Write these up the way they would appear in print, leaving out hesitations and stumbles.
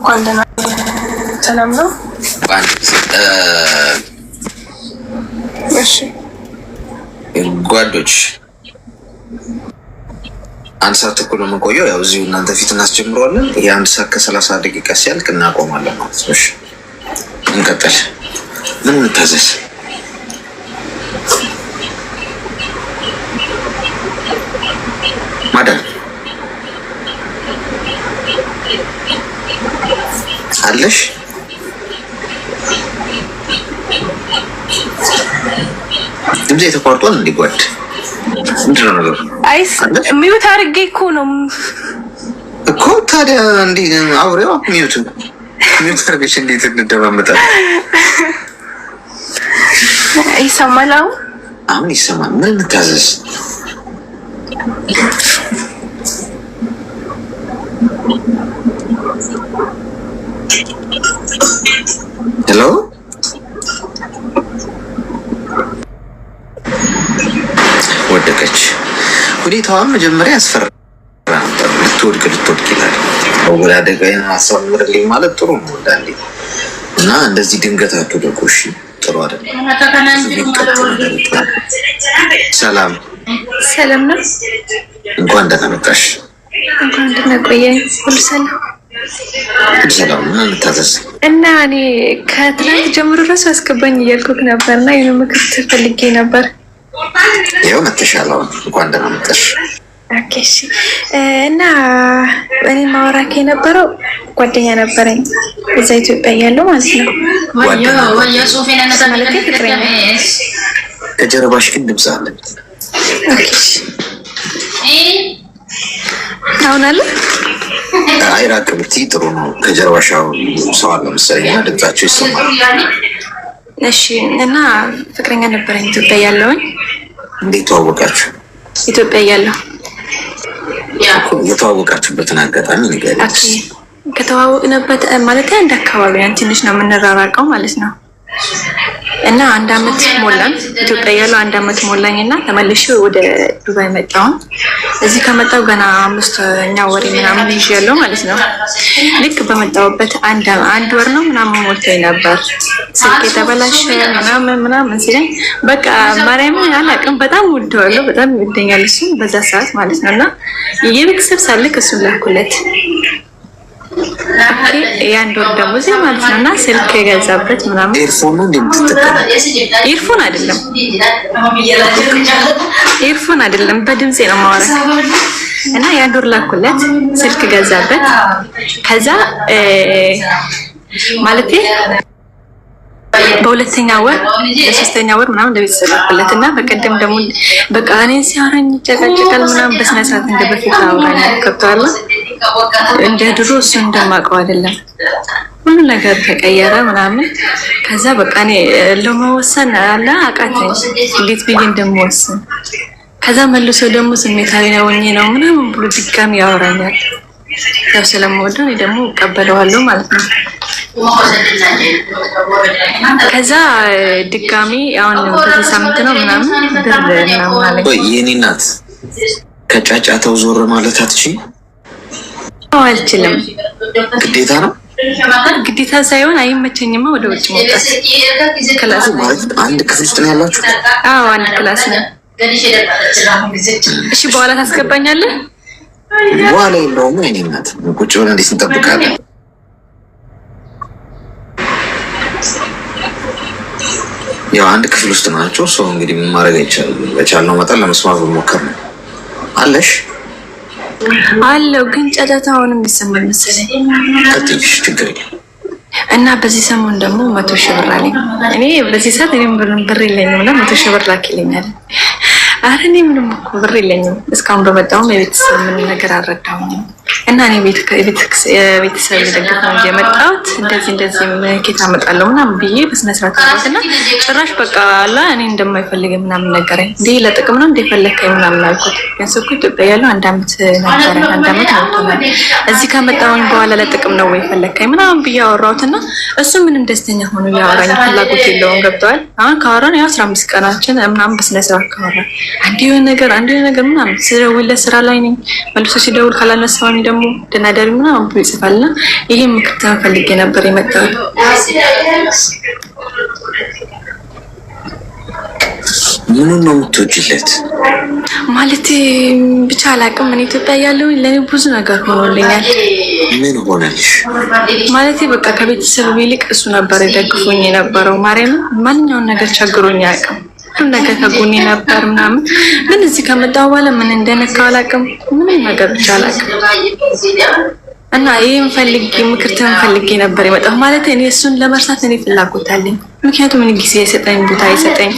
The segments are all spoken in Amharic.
Cuando ሰላም ነው እሺ ጓዶች አንድ ሰዓት ተኩል መቆየው ያው እዚሁ እናንተ ፊት እናስጀምረዋለን። የአንድ ሰዓት ከ30 ደቂቃ ሲያልቅ እናቆማለን ማለት ነው። እሺ እንቀጥል። ምን እንታዘዝ? ማዳም አለሽ? ድምጼ ተቋርጧል እንዴ? ጓድ ምንድን ነው ነገሩ? አይስ ሚውት አድርጌ እኮ ነው እኮ። ታዲያ እንዴ አውሬው ሚውት አድርገሽ እንዴት እንደማመጣለን? ይሰማል? አሁን ይሰማል። ምን እንታዘዝ? ሄሎ ወደቀች። ሁኔታዋን መጀመሪያ ያስፈራ ነበር። ልትወድቅ ይላል። ወላደቀኝ አሳምርልኝ ማለት ጥሩ ነው እንዳንዴ እና እንደዚህ ድንገት አትወደቁ። እሺ ጥሩ አይደለም። ሰላም ነው። እንኳን ደህና መጣሽ። እንኳን ደህና ቆየኝ። ሁሉ ሰላም ምን እንታዘዝ? እና እኔ ከትናንት ጀምሮ ራሱ አስገባኝ እያልኩት ነበርና የሆነ ምክር ፈልጌ ነበር። ይኸው መተሻል። እንኳን ደህና መጣሽ። ኦኬ እሺ። እና እኔ ማወራክ የነበረው ጓደኛ ነበረኝ እዛ ኢትዮጵያ ያለው ማለት ነው። ከጀርባሽ ግን ድምፅ አለ። ኦኬ እሺ። አሁን አለ? አይ ራቅ ብትይ ጥሩ ነው። ከጀርባሽ ሰው አለ መሰለኝ፣ ድምጻቸው ይሰማል። እሺ። እና ፍቅረኛ ነበረኝ ኢትዮጵያ ያለውኝ። እንዴት ተዋወቃችሁ? ኢትዮጵያ ያለው የተዋወቃችሁበትን አጋጣሚ ንገሪኝ። ኦኬ። ከተዋወቅንበት ማለት አንድ አካባቢ ትንሽ ነው የምንራራቀው ማለት ነው። እና አንድ አመት ሞላን ኢትዮጵያ ያለው አንድ አመት ሞላኝ እና ተመልሼ ወደ ዱባይ መጣሁ። እዚህ ከመጣሁ ገና 5ኛ ወሬ ምናምን ይዤ ያለው ማለት ነው። ልክ በመጣሁበት አንድ ወር ነው ምናምን ሞልቶኝ ነበር። ስልክ የተበላሸ ምናምን ሲለኝ በቃ ማርያምን አላውቅም፣ በጣም ወደዋለሁ፣ በጣም ይወደኛል እሱ በዛ ሰዓት ማለት ነው። እና የቤተሰብ ሳልክ እሱን ላኩለት የአንድ ወር ደሞዝ ማለት ነው። እና ስልክ የገዛበት ምናምን ኤርፎን አይደለም በድምጼ ነው የማወራው። እና የአንድ ወር ላኩለት ስልክ ገዛበት። ከዛ ማለቴ በሁለተኛ ወር በሶስተኛ ወር ምናምን ለቤተሰብ ላኩለት። እና በቀደም ደግሞ በቃ እኔን ሲያወራኝ ይጨቃጨቃል ምናምን በስነ ስርዓት እንደ በፊት አወራኝ። ገብቶሃል? እንደ ድሮ እሱ እንደማውቀው አይደለም። ሁሉ ነገር ተቀየረ ምናምን። ከዛ በቃ እኔ ለመወሰን አቃተኝ፣ እንዴት ብዬ እንደምወስን። ከዛ መልሶ ደግሞ ስሜታዊ ነው ምናምን ብሎ ድጋሚ ያወራኛል። ያው ስለምወደው እኔ ደግሞ እቀበለዋለሁ ማለት ነው። ከዛ ድጋሚ አሁን በዚህ ሳምንት ነው ምናምን ብር ምናምን አለኝ። የኔ እናት ከጫጫታው ዞር ማለት አትችይም? አልችልም። ግዴታ ነው? ግዴታ ሳይሆን አይመቸኝማ ወደ ውጭ መውጣት። ክላስ ማለት አንድ ክፍል ውስጥ ነው ያላችሁ? አዎ አንድ ክላስ ነው። እሺ በኋላ ታስገባኛለህ? በኋላ የለውም። የኔ እናት ቁጭ ብለን እንዴት እንጠብቃለን? ያው አንድ ክፍል ውስጥ ናቸው። ሰው እንግዲህ ምን ማድረግ አይቻልም። በቻልነው መጠን ለመስማት ብንሞክር ነው። አለሽ አለው ግን ጫጫታውን የሚሰማኝ መሰለኝ። ከትንሽ ችግር የለም። እና በዚህ ሰሞን ደግሞ 100,000 ብር አለኝ። እኔ በዚህ ሰዓት እኔም ብር የለኝም እና 100,000 ብር ላኪልኛል። ኧረ እኔ ምንም እኮ ብር የለኝም። እስካሁን በመጣሁም የቤተሰብ ምን ነገር አልረዳሁኝም። እና እኔ የቤተሰብ ልደግፍ ነው የመጣሁት። እንደዚህ ኬት አመጣለሁ ምናምን ብዬ በስነ ስርዓት ማለት እና ጭራሽ በቃ አላ እኔ እንደማይፈልግ ምናምን ነገረኝ። እንዴ ለጥቅም ነው እንደፈለከኝ ምናምን አልኩት። ያንሰኩ ኢትዮጵያ ያለው አንድ አመት ነበረ። አንድ አመት ነው እዚህ ከመጣሁኝ በኋላ ለጥቅም ነው ወይ ፈለከኝ ምናምን ብዬ አወራሁትና እሱ ምንም ደስተኛ ሆኖ ያወራኝ ፍላጎት የለውም። ገብቷል? አሁን ካወራን ያው 15 ቀናችን ምናምን በስነ ስርዓት ካወራን አንድ የሆነ ነገር ምናምን ስደውልለት ስራ ላይ ነኝ መልሶ ሲደውል ካላነሳሁኝ ደግሞ ደናደሪ ምናምን ብሎ ይጽፋልና ይሄ ምክር ተፈልጌ ነበር የመጣሁት። ምን ነው የምትወጂለት? ማለት ብቻ አላውቅም። እኔ ኢትዮጵያ ያለው ለኔ ብዙ ነገር ሆኖልኛል። ምን ሆነልሽ? ማለት በቃ ከቤተሰብ ይልቅ እሱ ነበር ደግፎኝ የነበረው። ማርያም ማንኛውን ነገር ቸግሮኝ አያውቅም። ሁሉ ነገር ከጎኔ ነበር ምናምን። ግን እዚህ ከመጣሁ በኋላ ምን እንደነካው አላውቅም። ምንም ነገር ብቻ አላውቅም። እና ይሄን ምክር ፈልጌ ነበር የመጣሁ። ማለት እኔ እሱን ለመርሳት እኔ ፍላጎት አለኝ። ምክንያቱም እኔ ጊዜ አይሰጠኝ፣ ቦታ አይሰጠኝ።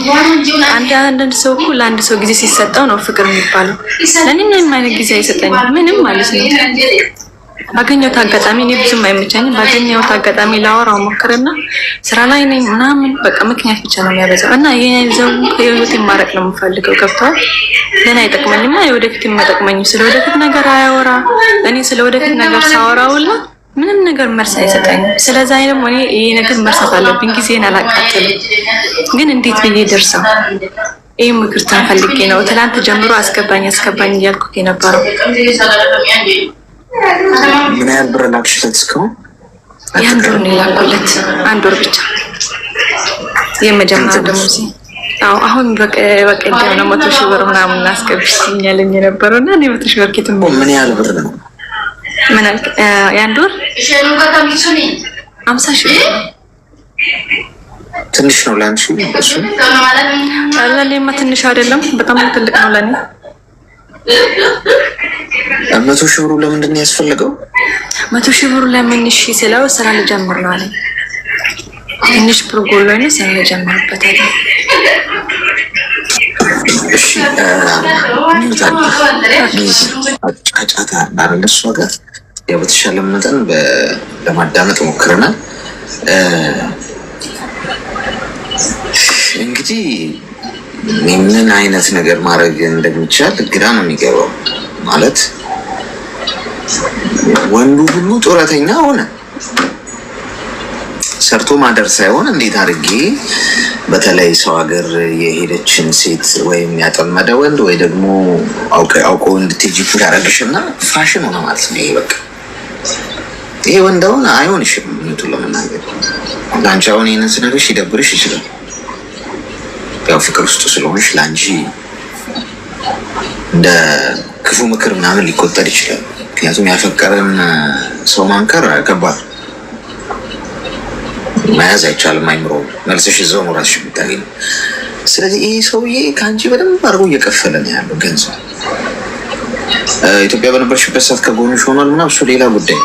አንዳንድ ሰው እኮ ለአንድ ሰው ጊዜ ሲሰጠው ነው ፍቅር የሚባለው። ለእኔ ምንም አይነት ጊዜ አይሰጠኝም፣ ምንም ማለት ነው። ባገኘሁት አጋጣሚ እኔ ብዙም አይመቸኝም። ባገኘሁት አጋጣሚ ላወራው ሞክርና ስራ ላይ ነኝ ምናምን በቃ ምክንያት ብቻ ነው የሚያበዛው። እና ይሄን ዘው ህይወቴን ማረቅ ነው የምፈልገው። ገብቷል? ለኔ አይጠቅመኝም፣ ወደፊት የማይጠቅመኝም። ስለ ወደፊት ነገር አያወራ። እኔ ስለ ወደፊት ነገር ሳወራውላ ምንም ነገር መልስ አይሰጠኝም። ስለዛ ደግሞ እኔ ይሄ ነገር መርሳት አለብኝ። ጊዜን አላቃጥልም። ግን እንዴት ብዬ ደርሰው ይሄ ምክር ፈልጌ ነው። ትናንት ጀምሮ አስገባኝ እያልኩት የነበረው። ምን ያህል ብር ላክሽለት እስካሁን? የአንድ ወር ነው የላኩለት። አንድ ወር ብቻ የመጀመሪያ ደሞዝ። አሁን በቀደም ነው 100,000 ብር ምናምን አስገብሽኛለኝ የነበረው እና እኔ 100,000 ብር ኬትም። ምን ያህል ብር ነው? ምን አልክ? የአንድ ወር 50,000 ብር። ትንሽ ነው ላንቺ? እሱ ለኔማ ትንሽ አይደለም፣ በጣም ትልቅ ነው ለኔ። 100,000 ብሩ ለምንድን ነው ያስፈልገው? 100,000 ብሩ ለምን? እሺ ስለው ስራ ልጀምር ነው አለኝ። ትንሽ ፕሮጎል ላይ ነው ስራ ልጀምርበት አለ። እሺ ጫጫታ ባለሱ ጋር ያው በተሻለ መጠን ለማዳመጥ ሞክረናል። እንግዲህ ምን አይነት ነገር ማድረግ እንደሚቻል ግራ ነው የሚገባው። ማለት ወንዱ ሁሉ ጡረተኛ ሆነ። ሰርቶ ማደር ሳይሆን እንዴት አድርጌ በተለይ ሰው ሀገር የሄደችን ሴት ወይም ያጠመደ ወንድ ወይ ደግሞ አውቆ እንድትሄጂ ያደረግሽና ፋሽን ሆነ ማለት ነው። ይሄ በቃ ይሄ ወንድ አሁን አይሆንሽም። እውነቱን ለመናገር ለአንቺ አሁን ይህንን ስነግርሽ ይደብርሽ ይችላል። ያው ፍቅር ውስጥ ስለሆንሽ ለአንቺ እንደ ክፉ ምክር ምናምን ሊቆጠር ይችላል። ምክንያቱም ያፈቀረን ሰው ማንከር ከባድ መያዝ አይቻልም። አይምሮ መልሰሽ እዛው ነው እራስሽ የምታገኝ። ስለዚህ ይህ ሰውዬ ከአንቺ በደንብ አድርጎ እየከፈለ ነው ያለው ገንዘብ። ኢትዮጵያ በነበርሽበት ሰዓት ከጎንሽ ሆኗል ምናምን፣ እሱ ሌላ ጉዳይ።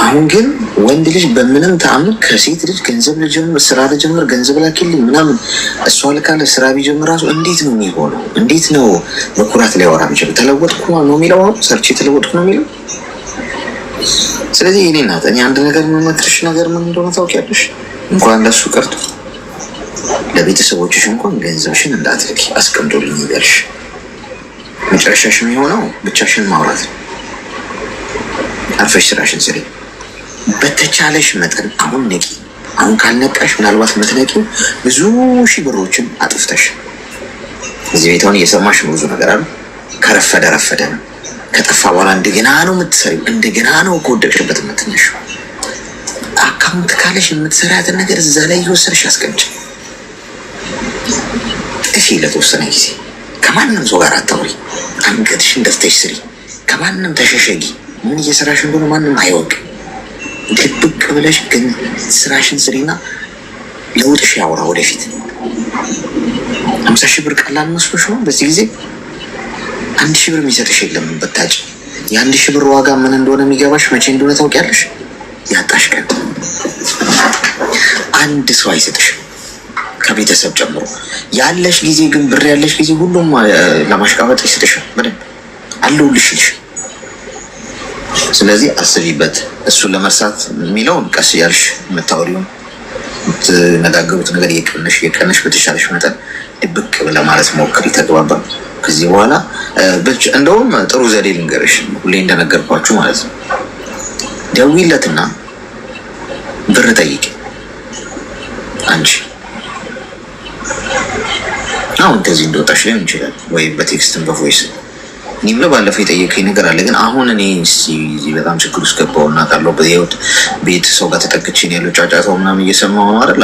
አሁን ግን ወንድ ልጅ በምንም ተአምር ከሴት ልጅ ገንዘብ ልጀምር፣ ስራ ልጀምር፣ ገንዘብ ላኪልኝ ምናምን እሷ ልካለ ስራ ቢጀምር ራሱ እንዴት ነው የሚሆነው? እንዴት ነው በኩራት ሊያወራ የሚችለው? ተለወጥኩ ነው የሚለው? አሁን ሰርቼ ተለወጥኩ ነው የሚለው? ስለዚህ እኔ እናት እኔ አንድ ነገር የምመክርሽ ነገር ምን እንደሆነ ታውቂያለሽ? እንኳን ለሱ ቀርቶ ለቤተሰቦችሽ እንኳን ገንዘብሽን እንዳትልኪ አስቀምጦልኝ ይበልሽ። መጨረሻሽ የሚሆነው ብቻሽን ማውራት ነው። አርፈሽ ስራሽን ስሪ። በተቻለሽ መጠን አሁን ነቂ። አሁን ካልነቃሽ ምናልባት የምትነቂው ብዙ ሺህ ብሮችን አጥፍተሽ። እዚህ ቤት አሁን እየሰማሽ ብዙ ነገር አለ። ከረፈደ ረፈደ ነው። ከጠፋ በኋላ እንደገና ነው የምትሰሪው። እንደገና ነው ከወደቅሽበት የምትነሺው። አካውንት ካለሽ የምትሰሪያትን ነገር እዛ ላይ እየወሰድሽ አስቀምጪ። ጥፊ ለተወሰነ ጊዜ። ከማንም ሰው ጋር አታውሪ። አንገትሽን ደፍተሽ ስሪ። ከማንም ተሸሸጊ። ምን እየሰራሽ እንደሆነ ማንም አይወቅ። ድብቅ ብለሽ ግን ስራሽን ስሪና ለውጥሽ ያወራ ወደፊት። 50,000 ብር ቀላል መስሎሽ ነው? በዚህ ጊዜ 1,000 ብር የሚሰጥሽ የለም በታጭ። የ1,000 ብር ዋጋ ምን እንደሆነ የሚገባሽ መቼ እንደሆነ ታውቂያለሽ? ያጣሽ ቀን። አንድ ሰው አይሰጥሽም ከቤተሰብ ጨምሮ። ያለሽ ጊዜ ግን ብር ያለሽ ጊዜ ሁሉም ለማሽቃበጥ ይሰጥሻል። በደንብ አለሁልሽ ይልሽ። ስለዚህ አስቢበት። እሱን ለመርሳት የሚለውን ቀስ እያልሽ የምታወሪውን የምትነጋገሩት ነገር የቀነሽ በተሻለሽ መጠን ድብቅ ብለህ ማለት ሞክሪ። ተግባባን? ከዚህ በኋላ እንደውም ጥሩ ዘዴ ልንገርሽ፣ ሁሌ እንደነገርኳችሁ ማለት ነው። ደውይለትና ብር ጠይቂ። አንቺ አሁን ከዚህ እንደወጣሽ ሊሆን ይችላል፣ ወይ በቴክስትም በቮይስ እኔም ለባለፈው የጠየቀኝ ነገር አለ። ግን አሁን እኔ በጣም ችግር ውስጥ ገባሁና ካለሁበት የህይወት ቤት ሰው ጋር ተጠቅቼ ነው ያለው ጫጫታው ምናምን እየሰማሁ ነው አይደል?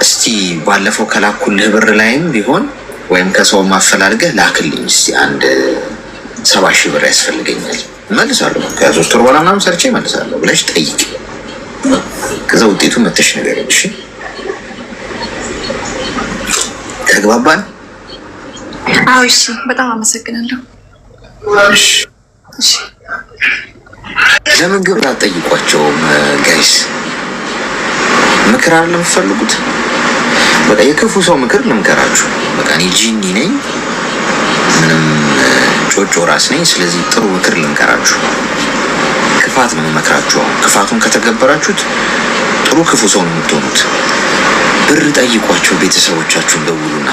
እስቲ ባለፈው ከላኩልህ ብር ላይም ቢሆን ወይም ከሰው ማፈላልገህ ላክልኝ እስቲ አንድ 70,000 ብር ያስፈልገኛል እመልሳለሁ፣ ከ3 ወር በኋላ ምናምን ሰርቼ እመልሳለሁ ብለሽ ጠይቅ። ከዛ ውጤቱ መተሽ ነገር እሺ፣ ተግባባን? አዎ እሺ፣ በጣም አመሰግናለሁ። እሺ ለምን ግብር አትጠይቋቸውም ጋይስ? ምክር አይደለም የምትፈልጉት? በቃ የክፉ ሰው ምክር ልምከራችሁ። በቃ እኔ ጂኒ ነኝ፣ ምንም ጮጮ ራስ ነኝ። ስለዚህ ጥሩ ምክር ልምከራችሁ። ክፋት ነው የምመክራችሁ። ክፋቱን ከተገበራችሁት ጥሩ ክፉ ሰው ነው የምትሆኑት። ብር ጠይቋቸው። ቤተሰቦቻችሁን ደውሉና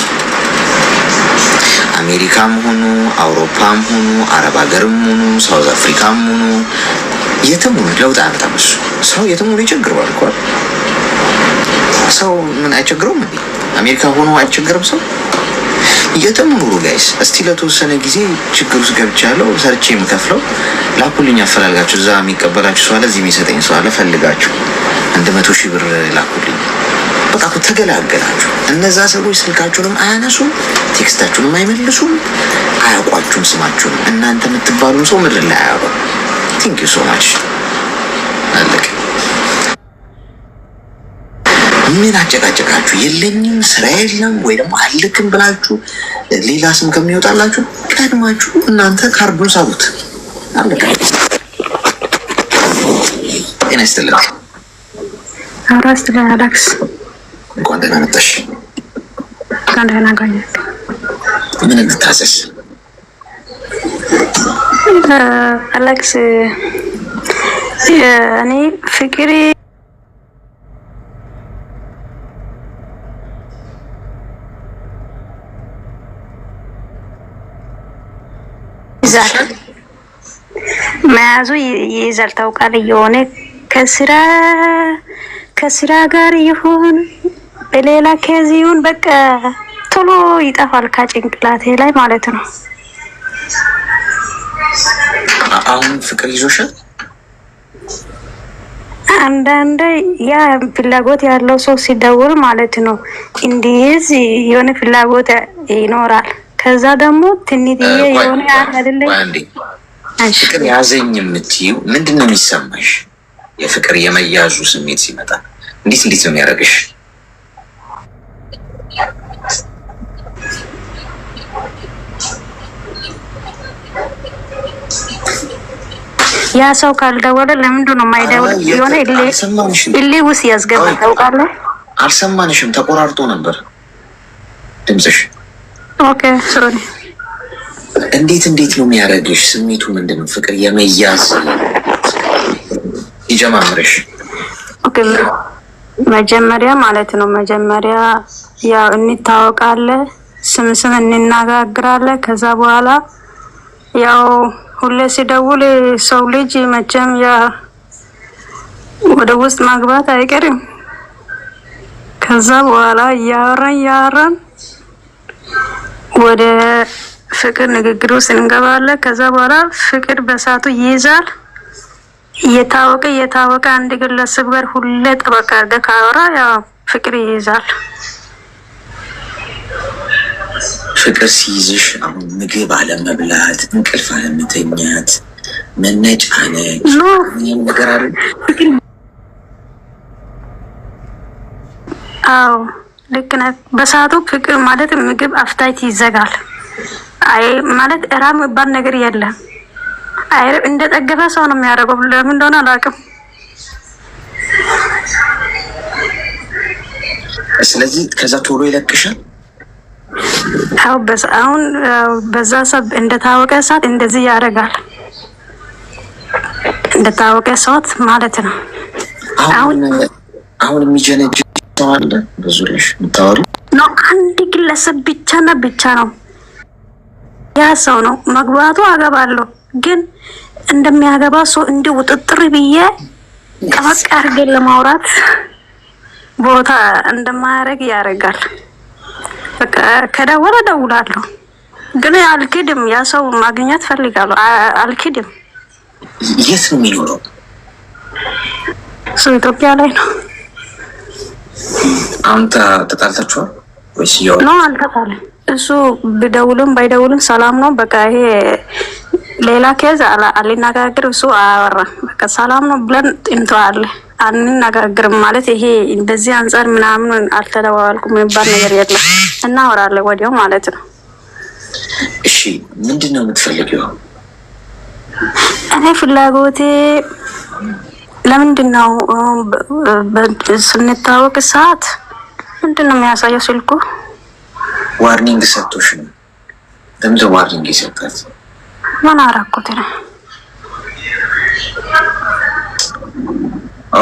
አሜሪካም ሆኑ አውሮፓም ሆኑ አረብ ሀገርም ሆኑ ሳውዝ አፍሪካም ሆኑ የትም ሆኑ ለውጥ አያመጣም። እሱ ሰው የትም ሆኑ ይቸግረዋል እኮ። ሰው ምን አይቸግረውም እንዴ? አሜሪካ ሆኖ አይቸግርም ሰው? የትም ኑሩ ጋይስ። እስቲ ለተወሰነ ጊዜ ችግር ውስጥ ገብቻለሁ ሰርቼ የምከፍለው ላኩልኝ፣ አፈላልጋችሁ። እዛ የሚቀበላችሁ ሰው አለ፣ እዚህ የሚሰጠኝ ሰው አለ። ፈልጋችሁ 100,000 ብር ላኩልኝ። በቃ ተገላገላችሁ። እነዛ ሰዎች ስልካችሁንም አያነሱም፣ ቴክስታችሁንም አይመልሱም፣ አያውቋችሁም ስማችሁንም። እናንተ የምትባሉን ሰው ምድር ላይ አያውቁ። ቲንክ ዩ ሶ ማች። አለቀ። ምን አጨቃጨቃችሁ? የለኝም ስራ የለም ወይ ደግሞ አልክም ብላችሁ ሌላ ስም ከሚወጣላችሁ ቀድማችሁ እናንተ ካርዱን ሳቡት። አለቀ። ጤና ይስጥልን። አራስ ለአላክስ እንኳን ደህና መጣሽ። እንኳን ደህና ቆየህ። ምን እንታዘዝ? አላክስ እኔ ፍቅሬ መያዙ ይይዛል ታውቃለህ። የሆነ ከስራ ጋር ይሁን በሌላ ኬዝ ይሁን በቃ ቶሎ ይጠፋል ከጭንቅላቴ ላይ ማለት ነው። አሁን ፍቅር ይዞሻል? አንዳንዴ ያ ፍላጎት ያለው ሰው ሲደውል ማለት ነው እንዲህ የሆነ ፍላጎት ይኖራል። ከዛ ደግሞ ትንሽዬ የሆነ አይደለ ፍቅር ያዘኝ የምትይው ምንድን ነው የሚሰማሽ? የፍቅር የመያዙ ስሜት ሲመጣ እንዴት ነው የሚያደርግሽ? ያ ሰው ካልደወለ ለምንድን ነው የማይደውል? የሆነ እሌ ውስጥ ያስገባል ታውቃለህ። አልሰማንሽም፣ ተቆራርጦ ነበር ድምፅሽ። ኦኬ ሶሪ። እንዴት ነው የሚያደርግሽ? ስሜቱ ምንድን ነው? ፍቅር የመያዝ ይጀማምርሽ? ኦኬ መጀመሪያ ማለት ነው መጀመሪያ ያው እንታወቃለን፣ ስም እንነጋግራለን። ከዛ በኋላ ያው ሁሌ ሲደውል ሰው ልጅ መቼም ያ ወደ ውስጥ ማግባት አይቀርም። ከዛ በኋላ እያወራን ወደ ፍቅር ንግግር ውስጥ እንገባለን። ከዛ በኋላ ፍቅር በሳቱ ይይዛል። እየታወቀ አንድ ግለሰብ ጋር ሁሌ ጠበቃ አድርገህ ካወራ ያው ፍቅር ይይዛል። ፍቅር ሲይዝሽ አሁን ምግብ አለመብላት፣ እንቅልፍ አለመተኛት፣ መነጫነጭ ነገር አለ? አዎ ልክ ነህ። በሰዓቱ ፍቅር ማለት ምግብ አፍታይት ይዘጋል። አይ ማለት እራብ የሚባል ነገር የለም። አይ እንደ ጠገበ ሰው ነው የሚያደርገው። ለምን እንደሆነ አላውቅም። ስለዚህ ከዛ ቶሎ ይለቅሻል። አሁን በዛ ሰብ እንደታወቀ ሰዓት እንደዚህ ያደርጋል። እንደታወቀ ሰዓት ማለት ነው። አሁን የሚጀነጅ ሰው አለ በዙሪያሽ የምታወሪ ነው? አንድ ግለሰብ ብቻና ብቻ ነው። ያ ሰው ነው መግባቱ አገባለሁ፣ ግን እንደሚያገባ ሰው እንዲህ ውጥጥር ብዬ ጠበቅ አድርገን ለማውራት ቦታ እንደማያደርግ ያደርጋል። በቃ ከደወለ ደውላለሁ፣ ግን አልክድም። ያ ሰው ማግኘት ፈልጋለሁ። አልክድም። የት ነው የሚኖረው? እሱ ኢትዮጵያ ላይ ነው። አንተ ተጣልታችኋል ወይስ ነው? አልተጣለም። እሱ ቢደውልም ባይደውልም ሰላም ነው። በቃ ይሄ ሌላ ኬዝ አልነጋግር። እሱ አያወራም። በቃ ሰላም ነው ብለን እንተዋለን። አንነጋግርም ማለት ይሄ በዚህ አንፃር ምናምን አልተደዋወልኩም የሚባል ነገር የለም። እናወራለን ወዲያው ማለት ነው። እሺ ምንድን ነው የምትፈልጊው? እኔ ፍላጎቴ ለምንድን ነው ስንታወቅ ሰዓት ምንድን ነው የሚያሳየው? ስልኩ ዋርኒንግ ሰጥቶሽ ነው? ለምን ዋርኒንግ ይሰጣት? ምን አደረኩት ነው?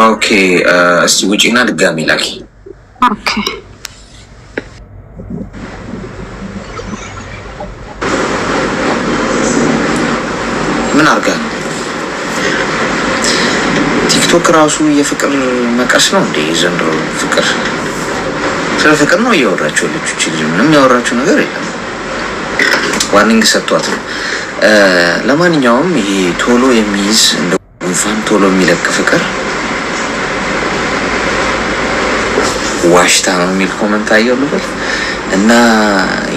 ኦኬ እስቲ ውጪና ድጋሚ ላኪ። ኦኬ ምን አርጋ ነው? ቲክቶክ ራሱ የፍቅር መቀስ ነው እንዴ? ዘንድሮ ፍቅር ስለ ፍቅር ነው እያወራችሁ ልጆች። ምንም ያወራችሁ ነገር የለም። ዋርኒንግ ሰጥቷት ነው። ለማንኛውም ይሄ ቶሎ የሚይዝ እንደ ጉንፋን ቶሎ የሚለቅ ፍቅር ዋሽታ ነው የሚል ኮመንት አየሁ ልበል እና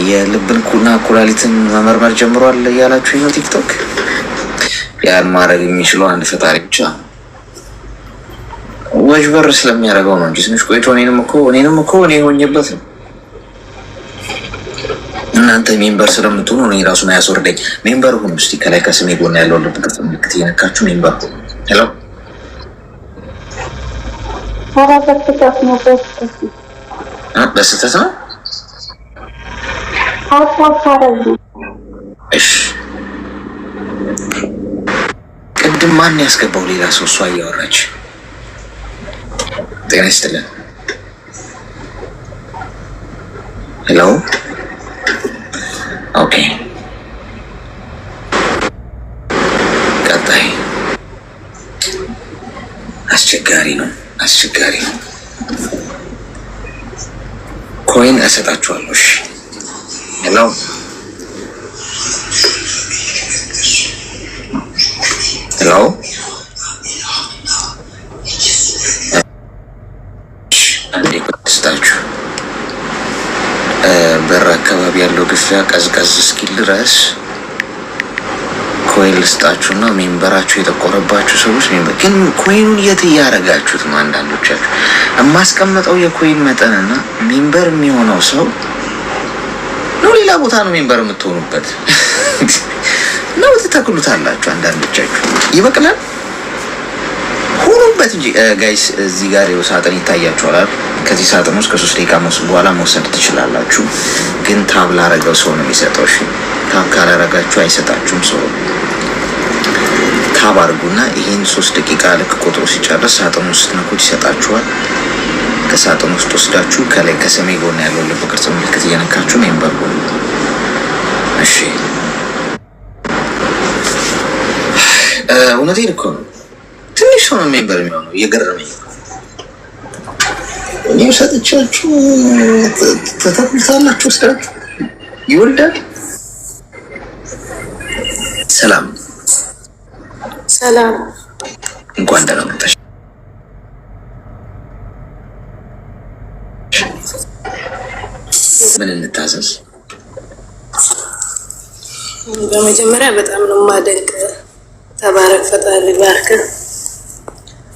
የልብን ኩና ኩላሊትን መመርመር ጀምሯል እያላችሁ ነው ቲክቶክ። ያን ማድረግ የሚችለው አንድ ፈጣሪ ብቻ ወጅ በር ስለሚያደርገው ነው እንጂ ትንሽ ቆይቶ እኔንም እኮ እኔ ሆኜበት ነው። እናንተ ሜምበር ስለምትሆኑ እኔ ራሱን አያስወርደኝ። ሜምበር ሁኑ እስቲ። ከላይ ከስሜ ጎን ያለው ልብ ቅርጽ ምልክት እየነካችሁ ሜምበር ሁኑ። ሄሎ በስህተት ነው። እሺ ቅድም ማን ያስገባው ሌላ ሰው? እሷ እያወራች ጤና ይስጥልን። ሄሎ ኦኬ ቀጣይ አስቸጋሪ ነው። ኮይን እሰጣችኋለሁ። እሺ ሄሎ ሄሎ ስታችሁ በር አካባቢ ያለው ግፊያ ቀዝቀዝ እስኪል ድረስ ኮይን ልስጣችሁና ሜምበራችሁ የጠቆረባችሁ ሰዎች ሜምበር ግን ኮይኑን የት እያደረጋችሁት ነው? አንዳንዶቻችሁ የማስቀመጠው የኮይን መጠንና ሜምበር የሚሆነው ሰው ነው ሌላ ቦታ ነው ሜምበር የምትሆኑበት ነው ትተክሉታላችሁ። አንዳንዶቻችሁ ይበቅላል ሁሉበት እንጂ ጋይስ እዚህ ጋር የው ሳጥን ይታያችኋል። ከዚህ ሳጥን ውስጥ ከ3 ደቂቃ በኋላ መውሰድ ትችላላችሁ። ግን ታብ ላረገው ሰው ነው የሚሰጠው። እሺ ታብ ካላረጋችሁ አይሰጣችሁም። ሰው ታብ አድርጉና ይሄን 3 ደቂቃ ልክ ቁጥሩ ሲጨርስ ሳጥን ውስጥ ነኩት ይሰጣችኋል። ከሳጥን ውስጥ ወስዳችሁ ከላይ ከሰሜን ጎን ያለው ልብ ቅርጽ ምልክት እየነካችሁ ሜምበር ሁኑ። እሺ እውነቴን እኮ ነው። ትንሽ ሰው ነው ሜምበር የሚሆነው። እየገረመኝ እኔ ሰጥቻችሁ ተተክሉታላችሁ። ስራችሁ ይወልዳል። ሰላም እንኳን ደህና መጣሽ። ምን እንታዘዝ? በመጀመሪያ በጣም ነው ማደንቅ። ተባረክ፣ ፈጣሪ ባርክ።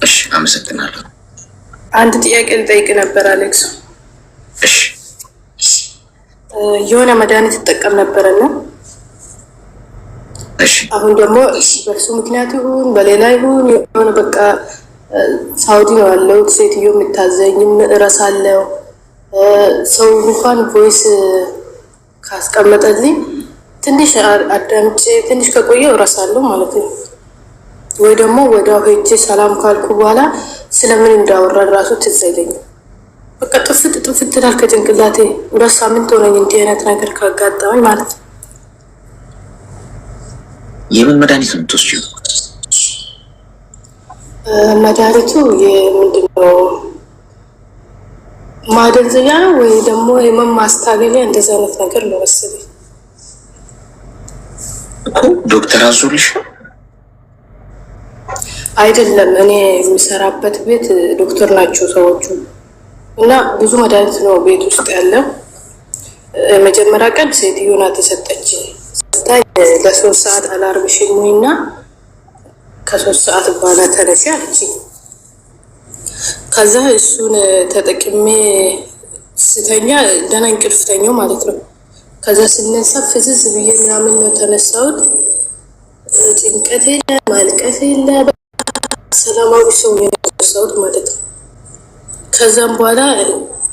እሺ አመሰግናለሁ። አንድ ጥያቄ ልጠይቅ ነበር አሌክስ። እሺ የሆነ መድኃኒት ትጠቀም ነበረና እሺ አሁን ደግሞ በሱ ምክንያት ይሁን በሌላ ይሁን የሆነ በቃ ሳውዲ ነው ያለው ሴትዮ የምታዘኝም እረሳለሁ። ሰው እንኳን ቮይስ ካስቀመጠልኝ ትንሽ አዳምጬ ትንሽ ከቆየው እረሳለሁ ማለት ነው። ወይ ደግሞ ወዲያው ሄጄ ሰላም ካልኩ በኋላ ስለምን እንዳወራን ራሱ ትዝ አይለኝም። በቃ ጥፍት ይላል ከጭንቅላቴ። 2 ሳምንት ሆነኝ እንዲህ አይነት ነገር ካጋጠመኝ ማለት ነው። የምን መድኃኒት ነው የምትወስጂው? መድኃኒቱ ምንድነው? ማደንዘያ ነው ወይ ደግሞ ህመም ማስታገቢያ እንደዚህ አይነት ነገር ነው መሰለኝ። እኮ ዶክተር አዞልሽ አይደለም። እኔ የሚሰራበት ቤት ዶክተር ናቸው ሰዎቹ እና ብዙ መድኃኒት ነው ቤት ውስጥ ያለው። መጀመሪያ ቀን ሴትዮ ናት የሰጠች። ለ3 ሰዓት አላርም ሽሙኝና ከ3 ሰዓት በኋላ ተነሺ አለች። ከዛ እሱን ተጠቅሜ ስተኛ ደህና እንቅልፍ ተኛው ማለት ነው። ከዛ ስነሳ ፍዝዝ ብዬ ምናምን ነው ተነሳሁት። ጭንቀት የለ ማልቀስ የለ ሰላማዊ ሰው ነው የተነሳሁት ማለት ነው። ከዛም በኋላ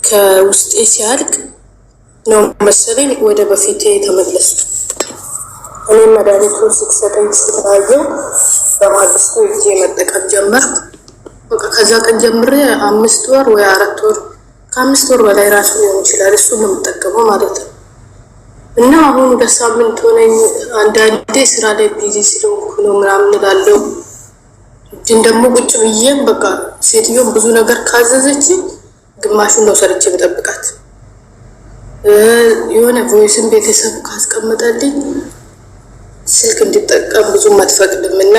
ከውስጤ ሲያልቅ ነው መሰለኝ ወደ በፊቴ ተመለስኩ። እኔ መድኃኒቱን ስትሰጠኝ ስታየው በማግስቱ እጄ መጠቀም ጀመርኩ። በቃ ከዛ ቀን ጀምሬ 5 ወር ወይ 4 ወር ከ5 ወር በላይ ራሱ ሊሆን ይችላል እሱን ነው የምጠቀመው ማለት ነው። እና አሁን በሳምንት ሆነኝ። አንዳንዴ ስራ ላይ ቢዚ ስለሆንኩ ነው ምናምን እላለሁ። ግን ደግሞ ቁጭ ብዬም በቃ ሴትዮን ብዙ ነገር ካዘዘች ግማሹን ነው ሰርቼ በጠብቃት። የሆነ ቮይስን ቤተሰብ ካስቀመጠልኝ ስልክ እንዲጠቀም ብዙ አትፈቅድም እና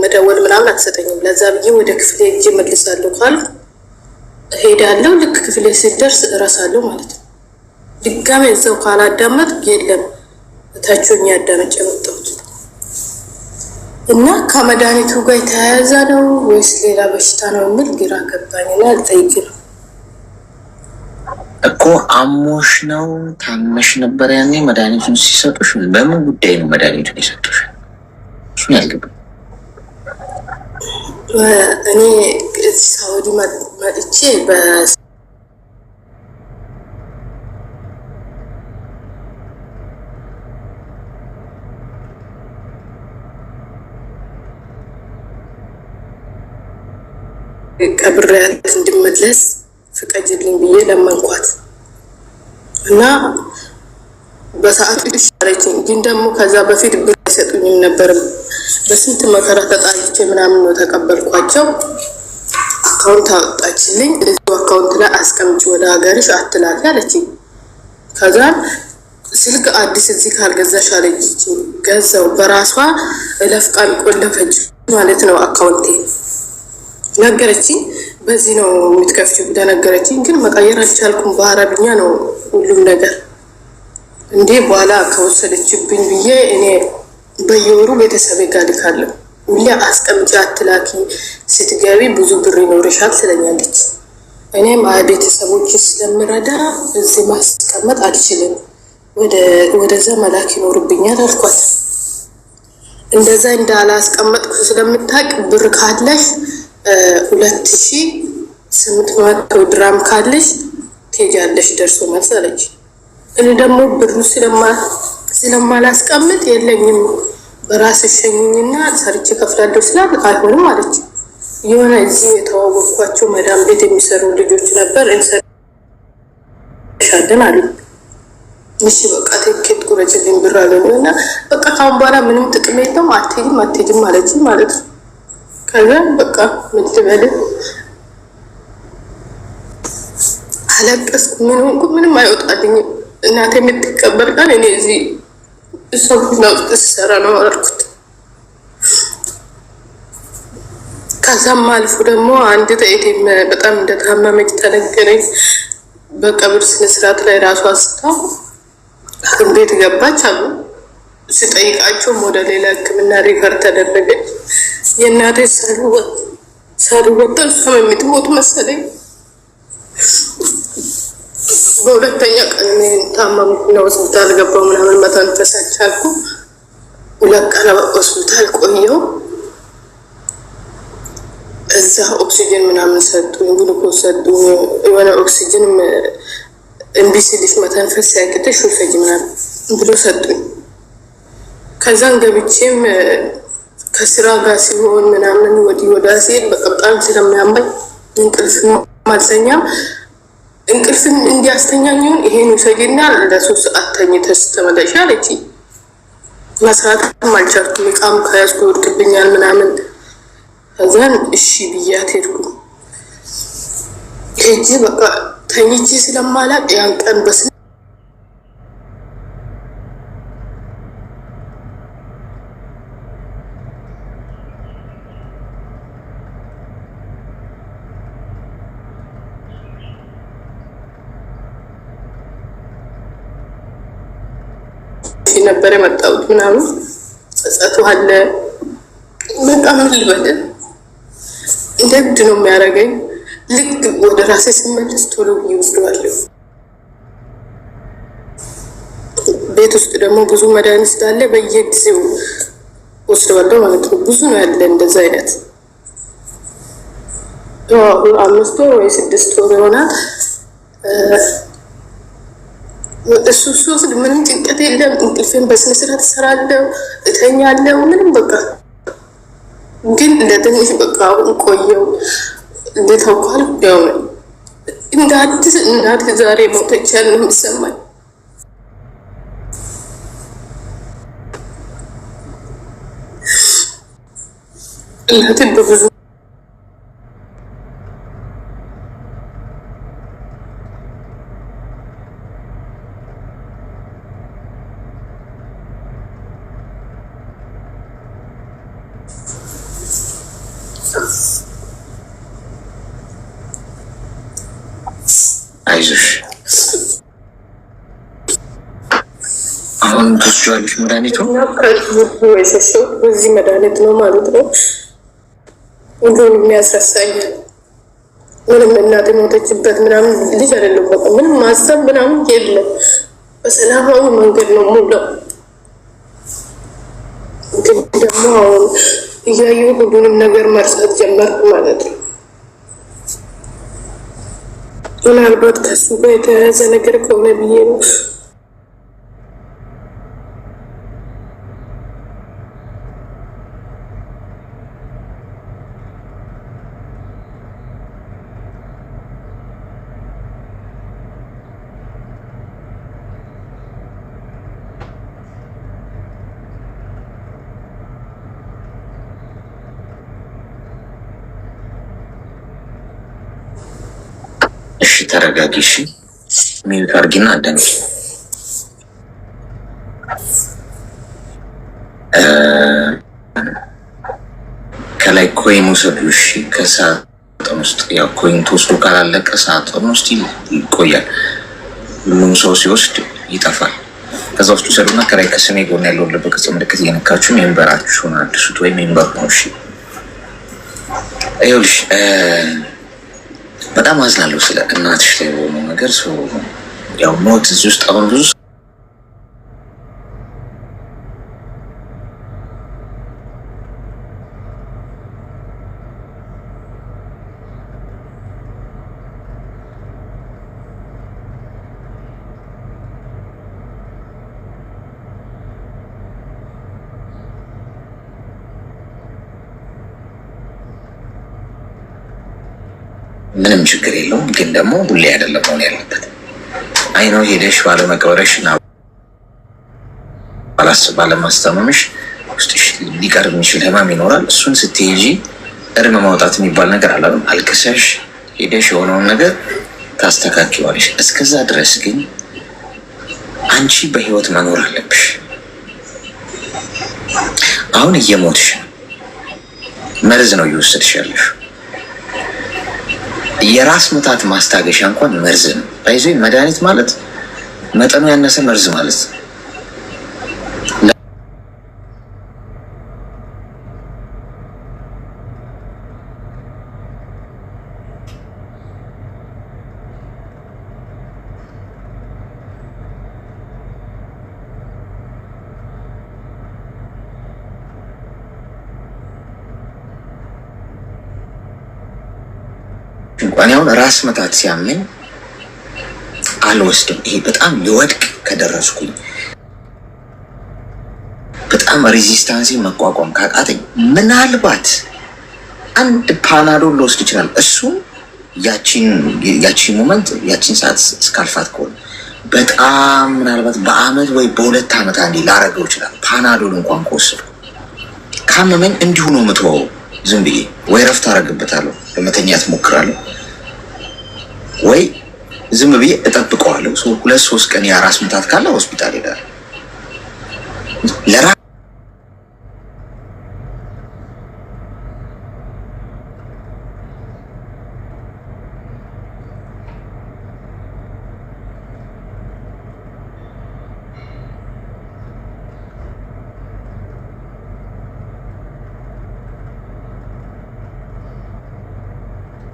መደወል ምናምን አትሰጠኝም። ለዛ ብዬ ወደ ክፍሌ እጄ መልሳለሁ። ሄዳለሁ። ልክ ክፍሌ ስደርስ እረሳለሁ ማለት ነው። ድጋሜ እዛው ካላዳመጥ የለም ታቾኝ ያዳመጭ የመጣሁት እና ከመድኃኒቱ ጋር የተያያዘ ነው ወይስ ሌላ በሽታ ነው የሚል ግራ ገባኝና ልጠይቅ ነው እኮ። አሞሽ ነው ታመሽ ነበር ያኔ መድኃኒቱን ሲሰጡሽ? በምን ጉዳይ ነው መድኃኒቱን የሰጡሽ? እሱን ያልገባኝ። እኔ ሳውዲ መጥቼ ቀብሬያት እንድመለስ ፍቀጅልኝ ብዬ ለመንኳት እና በሰዓቱ ይሻለችኝ። ግን ደግሞ ከዛ በፊት ብር አይሰጡኝም ነበር። በስንት መከራ ተጣልቼ ምናምን ነው ተቀበልኳቸው። አካውንት አወጣችልኝ። እዚሁ አካውንት ላይ አስቀምጪ ወደ ሀገርሽ አትላኪ አለችኝ። ከዛ ስልክ አዲስ እዚህ ካልገዛሽ አለችኝ። ገዛው። በራሷ እለፍ ቃል ቆለፈች ማለት ነው አካውንቴ ነገረችኝ። በዚህ ነው የምትከፍቺው ብላ ነገረችኝ። ግን መቀየር አልቻልኩም። በአረብኛ ነው ሁሉም ነገር። እንዴ በኋላ ከወሰደችብኝ ብዬ እኔ በየወሩ ቤተሰቤ ጋር ልካለሁ። ሁሌ አስቀምጪ አትላኪ፣ ስትገቢ ብዙ ብር ይኖርሻል ትለኛለች። እኔም ቤተሰቦች ስለምረዳ እዚህ ማስቀመጥ አልችልም፣ ወደዛ መላክ ይኖርብኛል አልኳት። እንደዛ እንዳላስቀመጥኩ ስለምታውቅ ብር ካለሽ 2800 ድራም ካለሽ ትሄጃለሽ ደርሶ መልስ አለች። እኔ ደግሞ ብሩ ስለማላስቀምጥ የለኝም፣ በራስሽ ሸኝኝና ሰርቼ ከፍላለሁ ስላል አይሆንም አለች። የሆነ እዚህ የተዋወቅኳቸው መዳም ቤት የሚሰሩ ልጆች ነበር። እንሰራለን አሉ። እሺ በቃ ትኬት ቁረጭልኝ ብር አለኝ እና በቃ ካሁን በኋላ ምንም ጥቅም የለውም አትሄጂም አለችኝ ማለት ነው። ከዛ በቃ ምን ትበል አለቀስኩ። ምንም አይወጣልኝም። እናቴ የምትቀበል ቃል እኔ እዚህ እሷና ውስጥ ስሰራ ነው አልኩት። ከዛም አልፎ ደግሞ አንድ ተይቴም በጣም እንደታመመች ተነገረኝ። በቀብር ስነስርዓት ላይ ራሷ ስታው ሐኪም ቤት ገባች አሉ። ስጠይቃቸውም ወደ ሌላ ሕክምና ሪፈር ተደረገች። የእናቴ ሳልወጣ እሷም የምትሞት መሰለኝ። በሁለተኛ ቀን ታመምኩና ሆስፒታል ገባሁ። ምናምን መተንፈስ አልቻልኩ። 2 ቀን ሆስፒታል ቆየሁ። እዛ ኦክሲጅን ምናምን ሰጡኝ፣ ግሉኮስ ሰጡኝ። የሆነ ኦክሲጅን እምቢ ሲልሽ መተንፈስ ሲያቅትሽ ውሰጂ ምናምን ብሎ ሰጡኝ። ከዛን ገብቼም ከስራ ጋር ሲሆን ምናምን ወዳ ሲሄድ በቃ በጣም ስለሚያመኝ እንቅልፍ ማልተኛም። እንቅልፍን እንዲያስተኛኝን ይሄን ውሰጂና ለ3 ሰዓት ተኝተሽ ተመለሽ አለችኝ። መስራትም አልቻልኩም። እቃም ከያዝኩ ይወድቅብኛል ምናምን። ከዛን እሺ ብያት ሄድኩ። ሄጄ በቃ ተኝቼ ስለማላቅ ያን ቀን ነበር የመጣሁት ምናምን ጸጸቱ አለ። በጣም ልበል እንደ እብድ ነው የሚያደርገኝ። ልክ ወደ ራሴ ስመለስ ቶሎ ይወስደዋለሁ። ቤት ውስጥ ደግሞ ብዙ መድኃኒት ስላለ በየጊዜው ወስደዋለሁ ማለት ነው። ብዙ ነው ያለ እንደዛ አይነት 5 ወር ወይ 6 ወር ይሆናል። እሱ ስወስድ ምንም ጭንቀት የለም። እንቅልፌን በስነ ስርዓት እሰራለሁ፣ እተኛለሁ። ምንም በቃ ግን ለትንሽ በቃ አሁን ቆየው እንደታውቋል። ያው እንደ አዲስ እናት ዛሬ ሞተች ያለ ነው የሚሰማኝ። እናትን በብዙ አይዞሽ አሁን ትወስጂዋለሽ መድኃኒቱን? ወይሰሽው በዚህ መድኃኒት ነው ማለት ነው። ሁሉንም የሚያስረሳኛል። ምንም እናት የሞተችበት ምናምን ልጅ አይደለም። በቃ ምንም ማሰብ ምናምን የለም። በሰላማዊ መንገድ ነው ሙላው። ግን ደግሞ አሁን እያየሁ ሁሉንም ነገር መርሳት ጀመርኩ ማለት ነው። ምናልባት ከሱ ጋር የተያያዘ ነገር ከሆነ ብዬ ነው። እሺ ተረጋጊ። እሺ ሚዩት አድርጊና አዳምጪ። ከላይ ኮይን ውሰዱ። እሺ ከሳጥን ውስጥ ያው ኮይን ተወስዶ ካላለቀ ሳጥን ውስጥ ይቆያል። ሁሉም ሰው ሲወስድ ይጠፋል። ከዛ ውስጥ ውሰዱና ከላይ ከስሜ ጎን ያለውን ልብ ቅርጽ ምልክት እየነካችሁ ሜምበራችሁን አድሱት ወይም ሜምበር ነው። እሺ ይኸውልሽ በጣም አዝናለሁ ስለ እናትሽ ላይ የሆነው ነገር። ያው ሞት እዚህ ውስጥ አሁን ብዙ ምንም ችግር የለውም። ግን ደግሞ ሁሌ አይደለም መሆን ያለበት። አይ ነው ሄደሽ ባለመቅበረሽ እና ባለማስታመምሽ ውስጥሽ ሊቀርብ የሚችል ህመም ይኖራል። እሱን ስትሄጂ እርም ማውጣት የሚባል ነገር አላለም። አልቅሰሽ ሄደሽ የሆነውን ነገር ታስተካክዋለሽ። እስከዛ ድረስ ግን አንቺ በህይወት መኖር አለብሽ። አሁን እየሞትሽ መርዝ ነው እየወሰድሽ ያለሽ። የራስ ምታት ማስታገሻ እንኳን መርዝ ነው። አይዞ መድኃኒት ማለት መጠኑ ያነሰ መርዝ ማለት ነው። እንኳን ያው ራስ መታት ሲያመኝ አልወስድም። ይሄ በጣም ሊወድቅ ከደረስኩኝ በጣም ሬዚስታንሲ መቋቋም ካቃተኝ ምናልባት አንድ ፓናዶል ልወስድ ይችላል። እሱ ያቺን ሞመንት ያቺን ሰዓት እስካልፋት ከሆነ በጣም ምናልባት በአመት ወይ በ2 ዓመት አንዴ ላረገው ይችላል። ፓናዶል እንኳን ከወሰድኩ ካመመኝ እንዲሁ ነው የምትወው። ዝም ብዬ ወይ ረፍት አረግበታለሁ፣ ለመተኛት ሞክራለሁ፣ ወይ ዝም ብዬ እጠብቀዋለሁ። 2-3 ቀን የራስ ምታት ካለ ሆስፒታል ሄዳለሁ።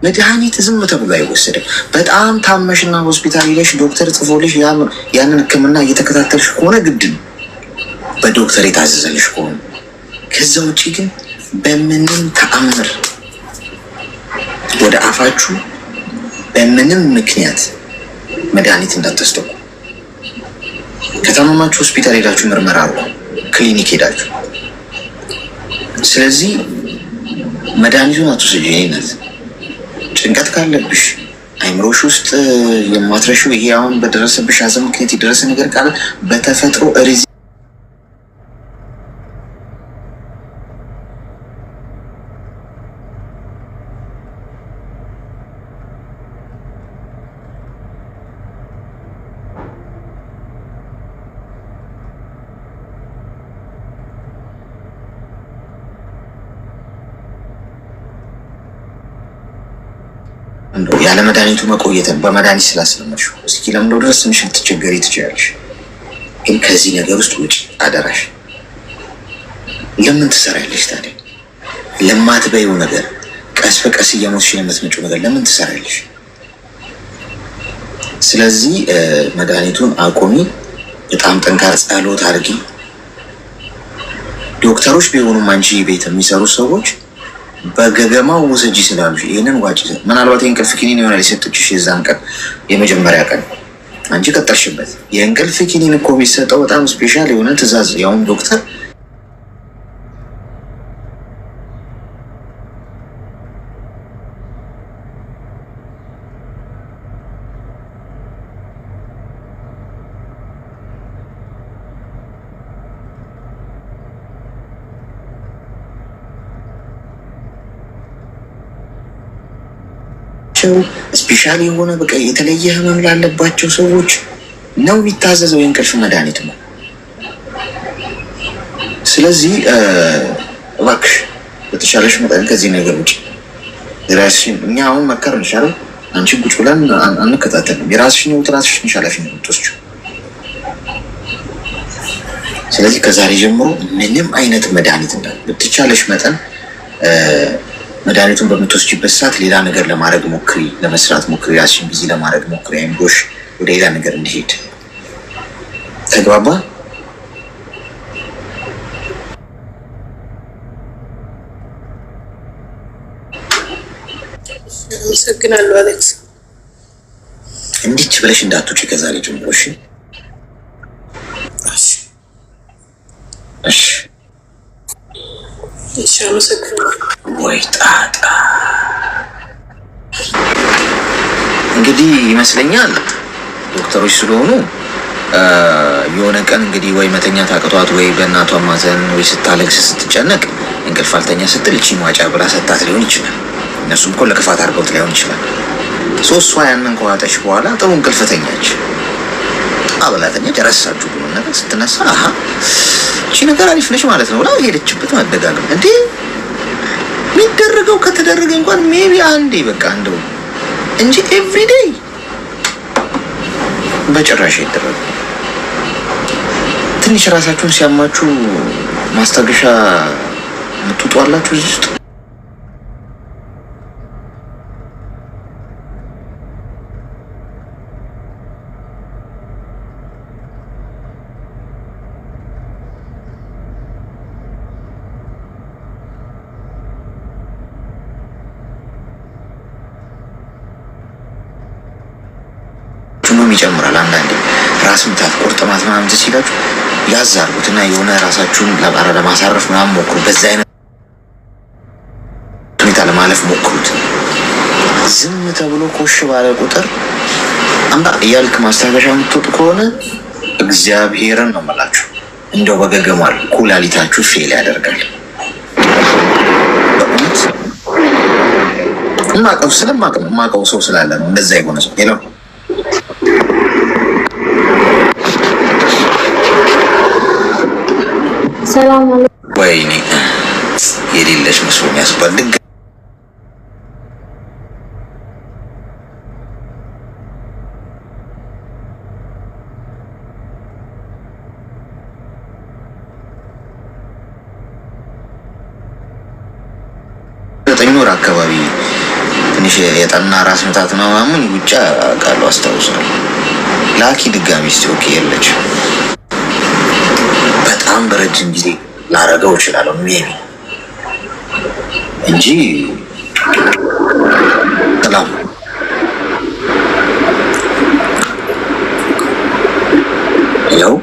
መድኃኒት ዝም ተብሎ አይወሰድም። በጣም ታመሽና ሆስፒታል ሄደሽ ዶክተር ጽፎልሽ ያንን ሕክምና እየተከታተልሽ ከሆነ ግድ ነው በዶክተር የታዘዘልሽ ከሆነ። ከዛ ውጭ ግን በምንም ተአምር ወደ አፋችሁ በምንም ምክንያት መድኃኒት እንዳትወስዱ። ከታመማችሁ ሆስፒታል ሄዳችሁ ምርመራ አድርጉ፣ ክሊኒክ ሄዳችሁ። ስለዚህ መድኃኒቱን አትወስጂ። ይሄነት ጭንቀት ካለብሽ አይምሮሽ ውስጥ የማትረሺው ይሄ አሁን በደረሰብሽ ሐዘን ምክንያት የደረሰ ነገር ካለ በተፈጥሮ ሪዚ ያለ መድኃኒቱ መቆየትን በመድኃኒት ስላስለመድሽው እስኪ ለምንድነው ድረስ ትንሽ ልትቸገሪ ትችላለሽ። ግን ከዚህ ነገር ውስጥ ውጭ አደራሽ። ለምን ትሰራለሽ ታዲያ? ለማትበይው ነገር ቀስ በቀስ እየሞትሽ የምትመጪው ነገር ለምን ትሰራለሽ? ስለዚህ መድኃኒቱን አቁሚ። በጣም ጠንካራ ጸሎት አድርጊ። ዶክተሮች ቢሆኑም አንቺ ቤት የሚሰሩ ሰዎች በገገማው ውሰጂ ስላሉሽ ይሄንን ዋጭ። ምናልባት የእንቅልፍ ኪኒን ይሆናል የሰጡችሽ የዛን ቀን የመጀመሪያ ቀን አንቺ ቀጠልሽበት። የእንቅልፍ ኪኒን እኮ የሚሰጠው በጣም ስፔሻል የሆነ ትዕዛዝ ያውም ዶክተር ስፔሻል የሆነ በቃ የተለየ ህመም ላለባቸው ሰዎች ነው የሚታዘዘው የእንቅልፍ መድኃኒት ነው። ስለዚህ እባክሽ በተሻለሽ መጠን ከዚህ ነገር ውጭ የራስሽን እኛ አሁን መከር እንሻለው አንቺ ቁጭ ብለን አንከታተልም። የራስሽን ህይወት ራስሽን ኃላፊነት የምትወስጂው። ስለዚህ ከዛሬ ጀምሮ ምንም አይነት መድኃኒት እንዳለ በተቻለሽ መጠን መድኃኒቱን በምትወስጂበት ሰዓት ሌላ ነገር ለማድረግ ሞክሪ፣ ለመስራት ሞክሪ፣ ራስሽን ቢዚ ለማድረግ ሞክሪ። አይምሮሽ ወደ ሌላ ነገር እንዲሄድ ተግባባ። አመሰግናለሁ አሌክስ። እንዲች ብለሽ እንዳትውጪ ከዛሬ ጀምሮ እሺ? እሺ እሺ፣ አመሰግናለሁ። ወይ ጣጣ እንግዲህ ይመስለኛል ዶክተሮች ስለሆኑ የሆነ ቀን እንግዲህ ወይ መተኛት አቅቷት ወይ በእናቷ ማዘን ወይ ስታለቅስ ስትጨነቅ እንቅልፍ አልተኛ ስትል እቺ ማጫ ብላ ሰጣት ሊሆን ይችላል። እነሱም እኮ ለክፋት አድርገውት ሊሆን ይችላል። ሶስቷ ያንን ከዋጠች በኋላ ጥሩ እንቅልፍ ተኛች። አበላተኛች ረሳችሁ ብሎ ነገር ስትነሳ አሀ እቺ ነገር አሪፍ ነች ማለት ነው ብላ ሄደችበት። ማደጋገም እንዴ የሚደረገው ከተደረገ እንኳን ሜቢ አንዴ በቃ እንደው እንጂ ኤቭሪዴይ በጭራሽ ይደረግ። ትንሽ ራሳችሁን ሲያማችሁ ማስታገሻ የምትውጡ አላችሁ እዚህ ውስጥ። ይጨምራል። አንዳንዴ ራስ ምታት፣ ቁርጥማት ምናምን ሲላችሁ ያዝ አድርጉት እና የሆነ ራሳችሁን ለማሳረፍ ምናምን ሞክሩ። በዛ አይነት ሁኔታ ለማለፍ ሞክሩት። ዝም ተብሎ ኮሽ ባለ ቁጥር አምባ እያልክ ማስታገሻ የምትወጡ ከሆነ እግዚአብሔርን ነው የምላችሁ እንደው በገገማል ኩላሊታችሁ ፌል ያደርጋል። በእውነት ማቀው ሰው ስላለ ነው እንደዛ የሆነ ሰው ሄሎ ሰላም አለይኩም። ወይኔ የሌለሽ መስሎ የሚያስፈልግ ዘጠኝ ወር አካባቢ ትንሽ የጠና ራስ ምታት ነው ምናምን ውጫ ቃሉ አስታውሳለሁ። ላኪ ድጋሚ እስቲ ኦኬ የለች በጣም በረጅም ጊዜ ላረገው እችላለሁ ሜቢ እንጂ ሰላም ያው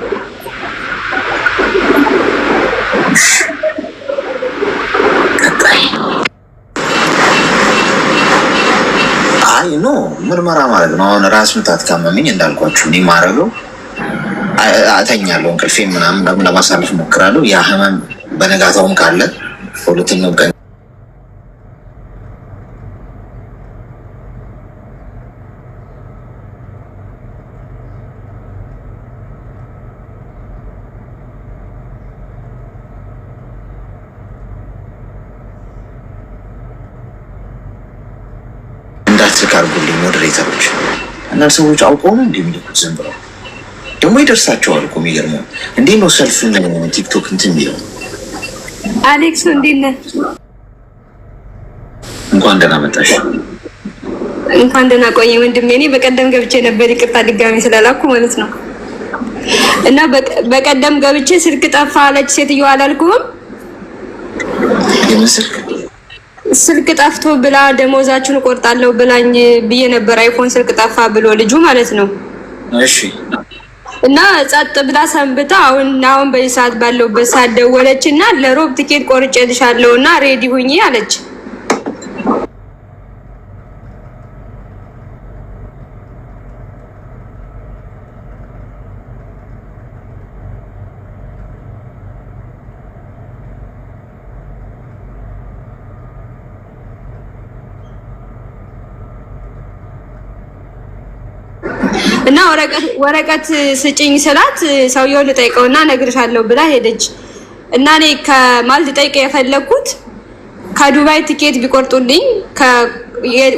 አይ ኖ ምርመራ ማለት ነው። አሁን ራስ ምታት ካመመኝ እንዳልኳችሁ እኔ ማረገው አተኛለሁ፣ እንቅልፌን ምናምን ደግሞ ለማሳለፍ ሞክራለሁ። ያ ህመም በነጋታውም ካለ ሁለተኛው ቀን እንዳትስቅ አድርጉልኝ ሞዴሬተሮች። አንዳንድ ሰዎች አውቀው ነው እንደሚልኩት ዝም ብለው ደግሞ ይደርሳቸዋል እኮ የሚገርመው። እንዴት ነው ሰልፍን ቲክቶክ እንትን የሚለው? አሌክስ እንዴት ነህ? እንኳን ደህና መጣሽ። እንኳን ደህና ቆየ ወንድሜ። እኔ በቀደም ገብቼ ነበር፣ ይቅርታ ድጋሚ ስላላኩ ማለት ነው። እና በቀደም ገብቼ ስልክ ጠፋ አለች ሴትዮዋ አላልኩህም? ስልክ ጠፍቶ ብላ ደሞዛችሁን እቆርጣለሁ ብላኝ ብዬ ነበር። አይፎን ስልክ ጠፋ ብሎ ልጁ ማለት ነው። እሺ። እና ጸጥ ብላ ሰንብታ አሁን በዚህ ሰዓት ባለውበት ሰዓት ደወለች እና ለሮብ ቲኬት ቆርጬልሻለሁ እና ሬዲ ሁኚ አለች። እና ወረቀት ስጭኝ ስላት ሰውየው ልጠይቀውና እነግርሻለሁ ብላ ሄደች። እና እኔ ከማል ልጠይቅ የፈለኩት ከዱባይ ቲኬት ቢቆርጡልኝ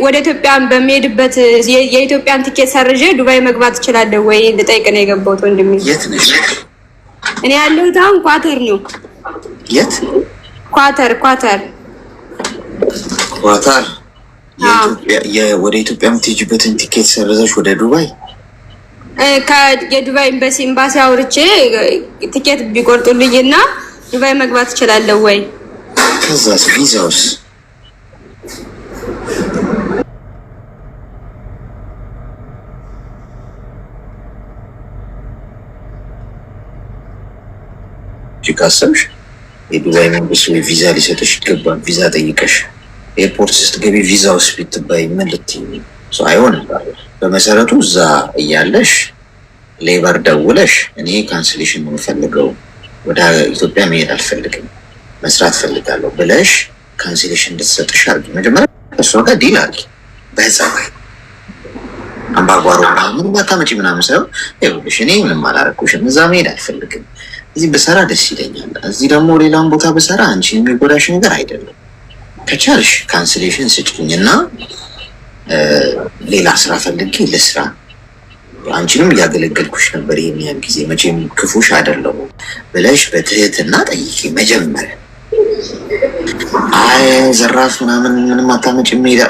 ወደ ኢትዮጵያ በሚሄድበት የኢትዮጵያን ቲኬት ሰርዤ ዱባይ መግባት እችላለሁ ወይ ልጠይቅ ነው የገባሁት ወንድሜ። የት ነሽ? እኔ ያለሁት አሁን ኳተር ነው። የት? ኳተር። ኳታር። ወደ ኢትዮጵያ የምትሄጂበትን ቲኬት ሰርዘሽ ወደ ዱባይ? የዱባይ ኤምባሲ አውርቼ ቲኬት ቢቆርጡልኝና ዱባይ መግባት እችላለሁ ወይ? ከዛስ ቪዛውስ? ካሰብሽ የዱባይ መንግስት ወይ ቪዛ ሊሰጥሽ ይገባል። ቪዛ ጠይቀሽ ኤርፖርት ስትገቢ ቪዛውስ ብትባይ ምን ልትይኝ? አይሆንም። በመሰረቱ እዛ እያለሽ ሌበር ደውለሽ እኔ ካንስሌሽን ነው የምፈልገው፣ ወደ ኢትዮጵያ መሄድ አልፈልግም፣ መስራት ፈልጋለሁ ብለሽ ካንስሌሽን እንድትሰጥሽ አድርጊ። መጀመሪያ እሷ ጋር ዲል አድርጊ በጸባይ። አምባጓሮ ምንም አታመጪ ምናምን ሳይሆን ይኸውልሽ እኔ ምንም አላረኩሽም፣ እዛ መሄድ አልፈልግም፣ እዚህ ብሰራ ደስ ይለኛል፣ እዚህ ደግሞ ሌላውን ቦታ ብሰራ አንቺ የሚጎዳሽ ነገር አይደለም፣ ከቻልሽ ካንስሌሽን ስጭኝና ሌላ ስራ ፈልጌ ልስራ፣ አንቺንም እያገለገልኩሽ ነበር ይሄን ያህል ጊዜ፣ መቼም ክፉሽ አይደለሁ ብለሽ በትህትና ጠይቂ መጀመሪያ። አይ ዘራፍ ምናምን ምንም አታመጭም ሄዳ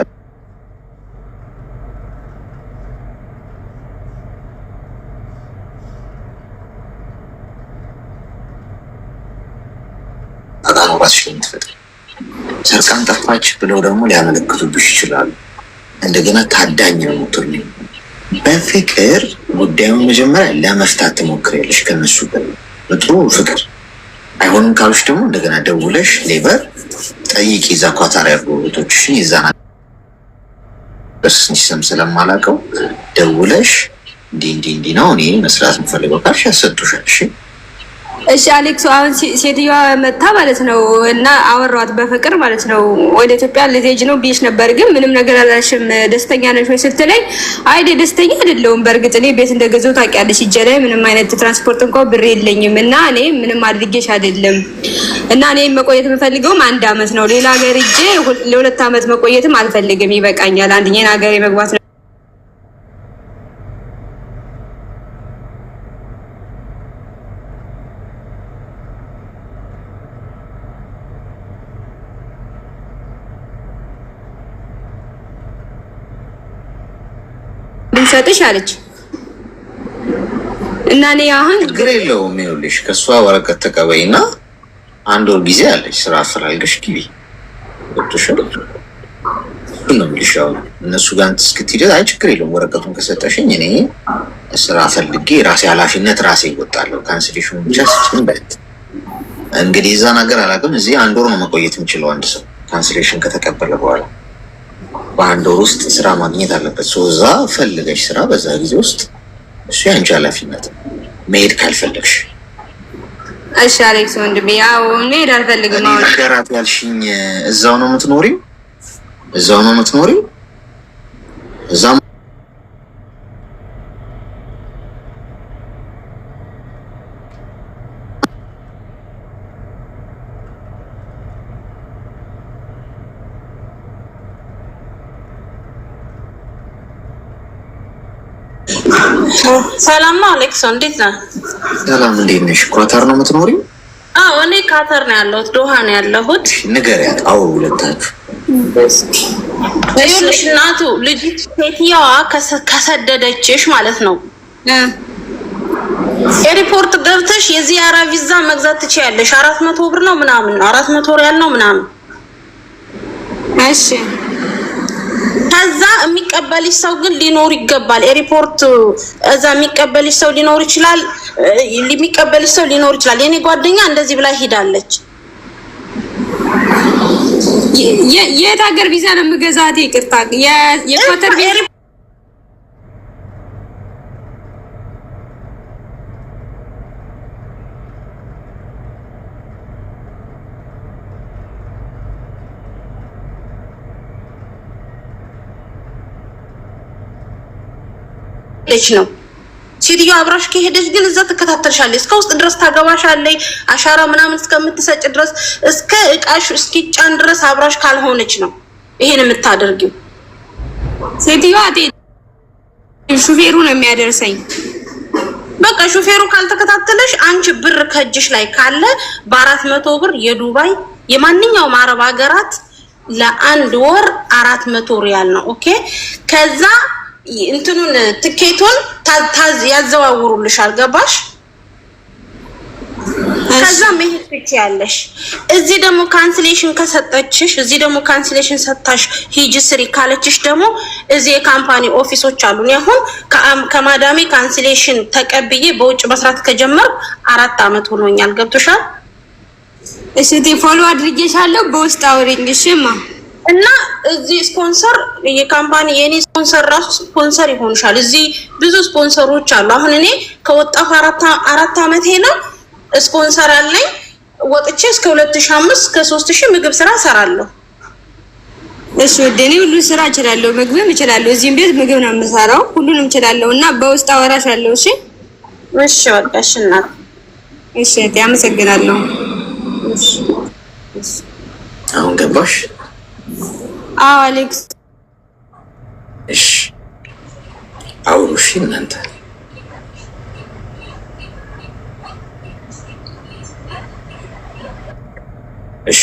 አጣራባሽ ለምትፈጥር ሰርቃን ጠፋች ብለው ደግሞ ሊያመለክቱብሽ ይችላሉ። እንደገና ታዳኝ ነው የምትሆኚ። በፍቅር ጉዳዩን መጀመሪያ ለመፍታት ትሞክሪያለሽ ከነሱ ጋር በጥሩ ፍቅር። አይሆንም ካሉሽ ደግሞ እንደገና ደውለሽ ሌበር ጠይቂ። እዛ ኳታር ያሉ እህቶችሽን የዛና በስንት ስም ስለማላውቀው ደውለሽ እንዲህ ነው እኔ መስራት የምፈልገው ካልሽ ያሰጡሻል። እሺ አሌክስ፣ አሁን ሴትዮዋ መታ ማለት ነው እና አወራኋት በፍቅር ማለት ነው። ወደ ኢትዮጵያ ልትሄጂ ነው ብዬሽ ነበር፣ ግን ምንም ነገር አላልሽም። ደስተኛ ነሽ ወይ ስትለኝ አይ ደስተኛ አይደለሁም። በእርግጥ እኔ ቤት እንደገዛሁ ታውቂያለሽ፣ እጄ ላይ ምንም አይነት ትራንስፖርት እንኳን ብር የለኝም እና እኔ ምንም አድርጌሽ አይደለም እና እኔ መቆየት የምፈልገውም 1 አመት ነው። ሌላ ሀገር ሂጄ ለ2 አመት መቆየትም አልፈልግም፣ ይበቃኛል። አንደኛ ሀገር መግባት ነው። እንሰጥሽ አለች እና እኔ አሁን ችግር የለውም ይኸውልሽ ከሷ ወረቀት ተቀበይና 1 ወር ጊዜ አለሽ ስራ አፈላልገሽ ግቢ ወጥተሻል ነው ልሻው እነሱ ጋር እስክትሄጂ አይ ችግር የለውም ወረቀቱን ከሰጠሽኝ እኔ ስራ ፈልጌ ራሴ ኃላፊነት ራሴ እወጣለሁ ካንስሌሽን ብቻ ስንበት እንግዲህ እዛ ነገር አላውቅም እዚህ 1 ወር ነው መቆየት የምችለው አንድ ሰው ካንስሌሽን ከተቀበለ በኋላ በ1 ወር ውስጥ ስራ ማግኘት አለበት እዛ ፈልገሽ ስራ በዛ ጊዜ ውስጥ እሱ ያንቺ ኃላፊነት መሄድ ካልፈለግሽ እሺ አሌክስ ወንድሜ ያው እኔ አልፈልግም አሁን ነገራት ያልሽኝ እዛው ነው የምትኖሪው እዛው ሰላም ነው አሌክስ እንዴት ነህ? ሰላም እንዴት ነሽ? ኳታር ነው የምትኖሪው? አዎ እኔ ካታር ነው ያለሁት ዶሃ ነው ያለሁት። ንገሪያት አዎ ሁለታችሁ ይኸውልሽ እናቱ ልጅ ሴትዮዋ ከሰደደችሽ ማለት ነው ኤርፖርት ገብተሽ የዚያራ ቪዛ መግዛት ትችያለሽ 400 ብር ነው ምናምን 400 ሪያል ነው ምናምን እሺ ከዛ የሚቀበልሽ ሰው ግን ሊኖር ይገባል ኤርፖርት እዛ የሚቀበልሽ ሰው ሊኖር ይችላል የኔ ጓደኛ እንደዚህ ብላ ሄዳለች የት ሀገር ቪዛ ነው የምገዛት ይቅርታ የኳተር ቪዛ ነው ሴትዮ አብራሽ ከሄደች ግን እዛ ተከታተልሻለች እስከ ውስጥ ድረስ ታገባሻለች አሻራ ምናምን እስከምትሰጭ ድረስ እስከ እቃሽ እስኪጫን ድረስ አብራሽ ካልሆነች ነው ይሄን የምታደርጊው ሴትዮዋ ሹፌሩ ነው የሚያደርሰኝ በቃ ሹፌሩ ካልተከታተለሽ አንቺ ብር ከእጅሽ ላይ ካለ በ400 ብር የዱባይ የማንኛውም አረብ ሀገራት ለ1 ወር 400 ሪያል ነው ኦኬ ከዛ እንትኑን ትኬቱን ያዘዋውሩልሻል ገባሽ ከዛ መሄድ ትችያለሽ እዚህ ደግሞ ካንስሌሽን ከሰጠችሽ እዚህ ደግሞ ካንስሌሽን ሰጣሽ ሂጂ ስሪ ካለችሽ ደግሞ እዚህ የካምፓኒ ኦፊሶች አሉ አሁን ከማዳሜ ካንስሌሽን ተቀብዬ በውጭ መስራት ከጀመር 4 አመት ሆኖኛል ገብቶሻል እሺ ፎሎ አድርጌሻለሁ በውስጥ አውሪኝሽማ እና እዚህ ስፖንሰር የካምፓኒ የኔ ስፖንሰር ራሱ ስፖንሰር ይሆንሻል እዚህ ብዙ ስፖንሰሮች አሉ አሁን እኔ ከወጣሁ 4 አመት ነው ስፖንሰር አለኝ ወጥቼ እስከ 2005 እስከ 3000 ምግብ ስራ ሰራለሁ እሺ ወደኔ ሁሉ ስራ እችላለሁ ምግብም እችላለሁ እዚህም ቤት ምግብ ነው የምሰራው ሁሉንም እችላለሁና በውስጥ አወራሻለሁ እሺ እሺ ወጣሽና እሺ ያመሰግናለሁ እሺ አሁን ገባሽ አዎ አሌክስ እሺ አውሩሽ እናንተ እሺ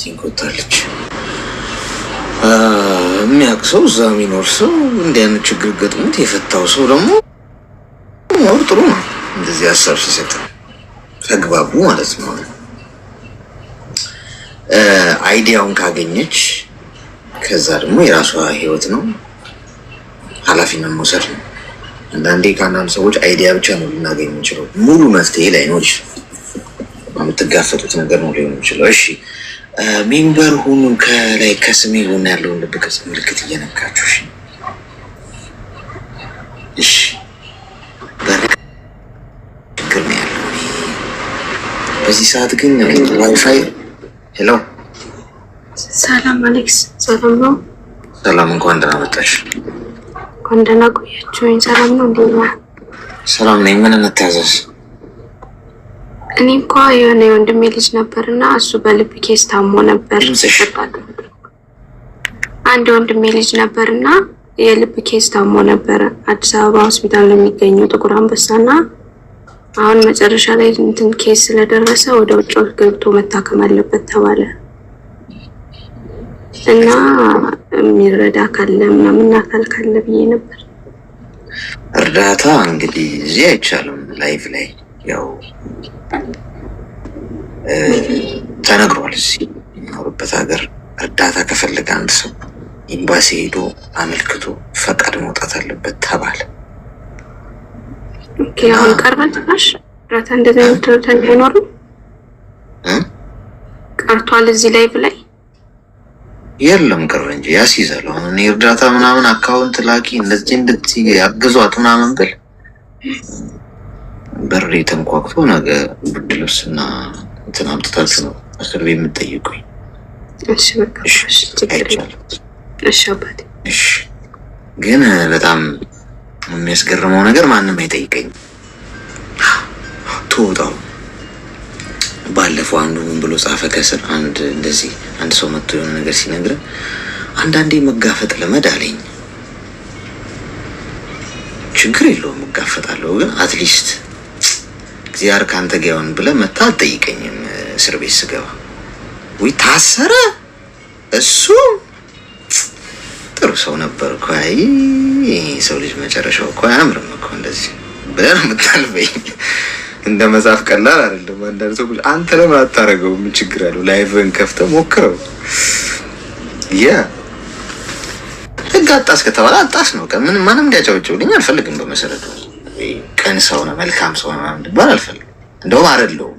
ትንቆታለች የሚያቅሰው እዛ የሚኖር ሰው እንዲህ አይነት ችግር ገጥሞት የፈታው ሰው ደግሞ ሞር ጥሩ ነው እንደዚህ ሀሳብ ሲሰጥ ተግባቡ ማለት ነው አይዲያውን ካገኘች ከዛ ደግሞ የራሷ ህይወት ነው ኃላፊነት መውሰድ ነው አንዳንዴ ከአንዳንድ ሰዎች አይዲያ ብቻ ነው ልናገኝ የምንችለው ሙሉ መፍትሄ ላይኖር ይችላል የምትጋፈጡት ነገር ነው ሊሆን ይችላል እሺ ሜምበር ሁኑ ከላይ ከስሜ ሆነ ያለውን ልብ ቅርጽ ምልክት እየነካችሁ እሺ ችግር ነው ያለው በዚህ ሰዓት ግን ዋይፋይ ሄሎ ሰላም አሌክስ ሰላም ነው ሰላም እንኳን ደህና መጣሽ እንኳን ደህና ቆያችሁኝ ሰላም ነው እንዴ ሰላም ነኝ ምን እንታዘዝ እኔ እንኳን የሆነ ወንድሜ ልጅ ነበርና እሱ በልብ ኬስ ታሞ ነበር አንድ ወንድሜ ልጅ ነበርና የልብ ኬስ ታሞ ነበር አዲስ አበባ ሆስፒታል ነው የሚገኘው ጥቁር አንበሳና አሁን መጨረሻ ላይ እንትን ኬስ ስለደረሰ ወደ ውጭ ገብቶ መታከም አለበት ተባለ እና የሚረዳ ካለ ምናምን አካል ካለ ብዬ ነበር። እርዳታ እንግዲህ እዚህ አይቻልም። ላይቭ ላይ ያው ተነግሯል። እዚህ የሚኖርበት ሀገር እርዳታ ከፈለገ አንድ ሰው ኤምባሲ ሄዶ አመልክቶ ፈቃድ መውጣት አለበት ተባለ። ኦኬ አሁን ቀርበትናሽ እርዳታ እንደዚህ አይነት እርዳታ አይኖርም ቀርቷል። እዚህ ላይቭ ላይ የለም ቅርብ እንጂ ያስይዛል። አሁን እኔ እርዳታ ምናምን አካውንት ላኪ እንደዚህ ያግዟት ምናምን ብል በሬ ተንኳክቶ ነገ ብርድ ልብስና እንትን አምጥታችሁ ነው እስር ቤት የምትጠይቁኝ። እሺ በቃ እሺ አይቻልም። እሺ አባቴ እሺ። ግን በጣም የሚያስገርመው ነገር ማንም አይጠይቀኝ ትወጣው። ባለፈው አንዱ ምን ብሎ ጻፈ ከስር እንደዚህ አንድ ሰው መጥቶ የሆነ ነገር ሲነግረን አንዳንዴ መጋፈጥ ልመድ አለኝ። ችግር የለውም እጋፈጣለሁ፣ ግን አትሊስት እግዚአብሔር ካንተ ጋር ይሁን ብለህ መታ አትጠይቀኝም። እስር ቤት ስገባ ወይ ታሰረ እሱ ጥሩ ሰው ነበር እኮ አይ ሰው ልጅ መጨረሻው እኮ አያምርም እኮ እንደዚህ ብለህ የምታልፈኝ። እንደ መጽሐፍ ቀላል አይደለም። አንዳንድ ሰዎች አንተ ለምን አታረገው? ምን ችግር አለው? ላይቭን ከፍተህ ሞክረው። ህግ አጣስ ከተባለ አጣስ ነው። ምን ማንም እንዲያጫውጭልኝ አልፈልግም። በመሰረቱ ቀን ሰው ነው መልካም ሰው ነው እንድባል አልፈልግም። እንደውም አይደለሁም።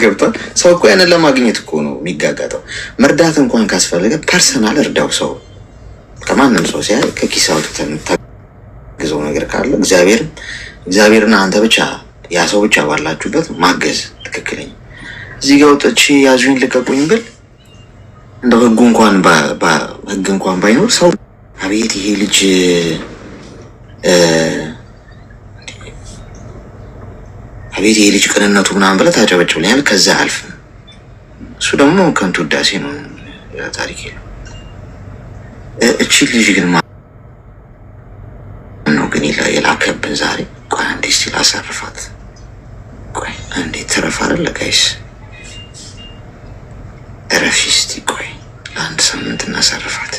ገብቷል። ሰው እኮ ያንን ለማግኘት እኮ ነው የሚጋጋጠው። መርዳት እንኳን ካስፈለገ ፐርሰናል እርዳው። ሰው ከማንም ሰው ሲያይ ከኪስ አውጥተህ የምታግዘው ነገር ካለ እግዚአብሔርና አንተ ብቻ ያ ሰው ብቻ ባላችሁበት ማገዝ ትክክለኛ። እዚህ ጋር ወጥቼ ያዙኝ ልቀቁኝ ብል እንደው ህግ እንኳን ባይኖር ሰው አቤት ይሄ ልጅ አቤት ይሄ ልጅ ቅንነቱ ምናምን ብለህ ታጨበጭብልኛል። ከዛ አልፍ እሱ ደግሞ ከንቱ ውዳሴ ነው። ታሪክ የለም። እቺ ልጅ ግን ነው ግን የላከብን ዛሬ። ቆይ አንዴ እስቲ ላሳርፋት። ቆይ አንዴ ትረፍ አይደለ ጋይስ? እረፊ እስቲ። ቆይ ለአንድ ሳምንት እናሳርፋት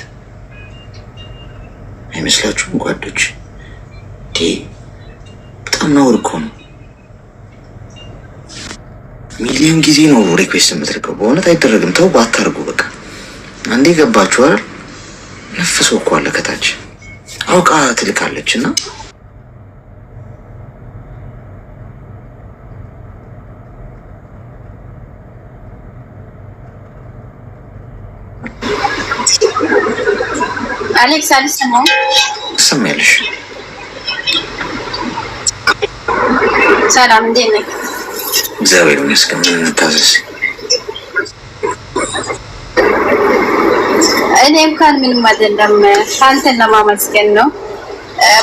አይመስላችሁም ጓዶች? በጣም ነውር እኮ ነው። ሚሊዮን ጊዜ ነው ሪኩዌስት የምትልከው። በእውነት አይደረግም። ተው ባታርጉ። በቃ አንዴ ገባችሁ አይደል? ነፍሶ እኮ አለ ከታች አውቃ ትልካለች እና አሌክስ አልሰማም። ትሰሚያለሽ? ሰላም እንዴት ነህ? እግዚአብሔር ይመስገን። ምን እንታዘዝ? እኔ እንኳን ምንም አይደለም፣ አንተን ለማመስገን ነው።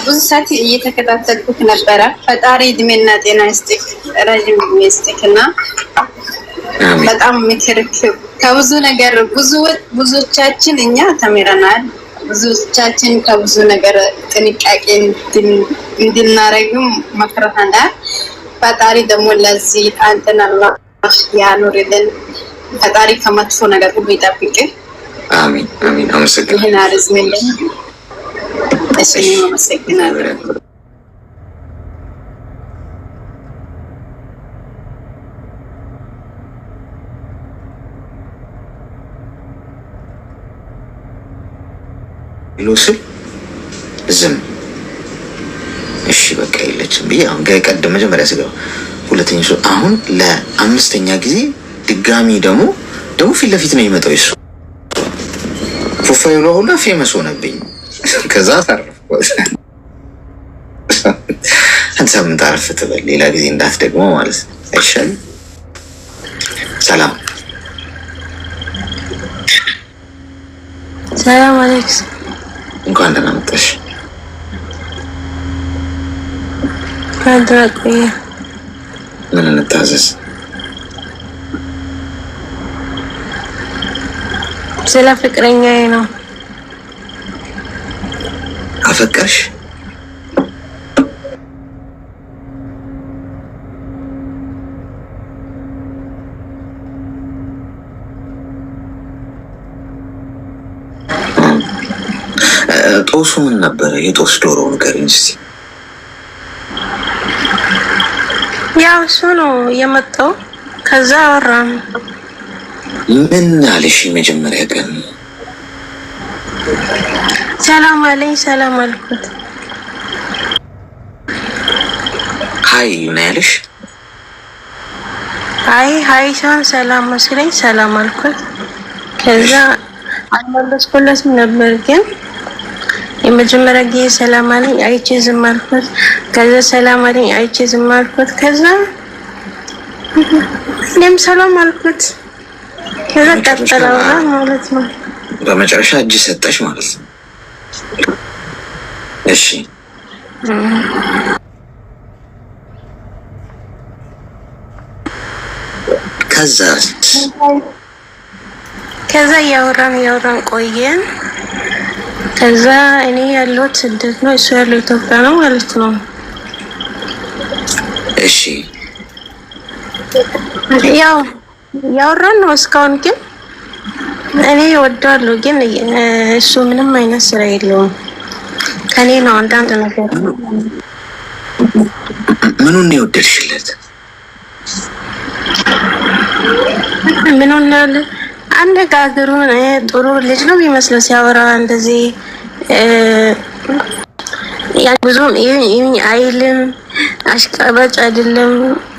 ብዙ ሰዓት እየተከታተልኩት ነበረ። ፈጣሪ እድሜና ጤና ይስጥክ፣ ረጅም እድሜ ይስጥክ እና በጣም ምክርክ ከብዙ ነገር ብዙዎቻችን እኛ ተምረናል። ብዙዎቻችን ከብዙ ነገር ጥንቃቄ እንድናረግም መክረናል። ፈጣሪ ደግሞ ለዚህ አንተን አላህ ያኑርልን። ፈጣሪ ከመጥፎ ነገር ሁሉ ይጠብቅ። አሚን አሚን። አመሰግናለሁ። ይሄን አርዝምልኝ። እሺ አመሰግናለሁ። ይሉስል ዝም እሺ በቃ የለችም ብዬ አሁን ጋር ቀደም መጀመሪያ ስገባ ሁለተኛ ሰው አሁን ለአምስተኛ ጊዜ ድጋሚ ደግሞ ፊት ለፊት ነው የመጣው። እሱ ፕሮፋይሉ ሁላ ፌመስ ሆነብኝ። ከዛ ታረፍኩ። አንተ ሳምንት አረፍ ትበል፣ ሌላ ጊዜ እንዳትደግሞ ማለት ነው። አይሻልም? ሰላም ሰላም አሌክስ፣ እንኳን ደህና መጣሽ። ካንተራቆየ ምን እንታዘዝ? ስለ ፍቅረኛዬ ነው። አፈቀርሽ? ጦሱ ምን ነበረ? የጦስ ዶሮ ንገሪኝ እስኪ። ያው እሱ ነው የመጣው። ከዛ አወራን። ምን አለሽ? መጀመሪያ ቀን ሰላም አለኝ። ሰላም አልኩት። ሀይ ምን ያለሽ? ሀይ ሳን ሰላም መስለኝ ሰላም አልኩት። ከዛ አልመለስኩለትም ነበር ግን የመጀመሪያ ጊዜ ሰላም አለኝ አይቼ ዝም አልኩት። ከዛ ሰላም አለኝ አይቼ ዝም አልኩት። ከዛ እኔም ሰላም አልኩት። ከዛ ቀጠለው ማለት ነው። በመጨረሻ እጅ ሰጠሽ ማለት ነው? እሺ ከዛ ያወራን ቆየን። ከዛ እኔ ያለሁት ስደት ነው፣ እሱ ያለው ኢትዮጵያ ነው ማለት ነው። እሺ ያው ያወራን ነው እስካሁን። ግን እኔ እወዳለሁ፣ ግን እሱ ምንም አይነት ስራ የለውም። ከኔ ነው አንዳንድ ነገር። ምኑን የወደድሽለት? ምኑን ነው? አነጋገሩን ጥሩ ልጅ ነው የሚመስለው ሲያወራ እንደዚህ ያ ብዙም ይሄን አይልም፣ አሽቃባጭ አይደለም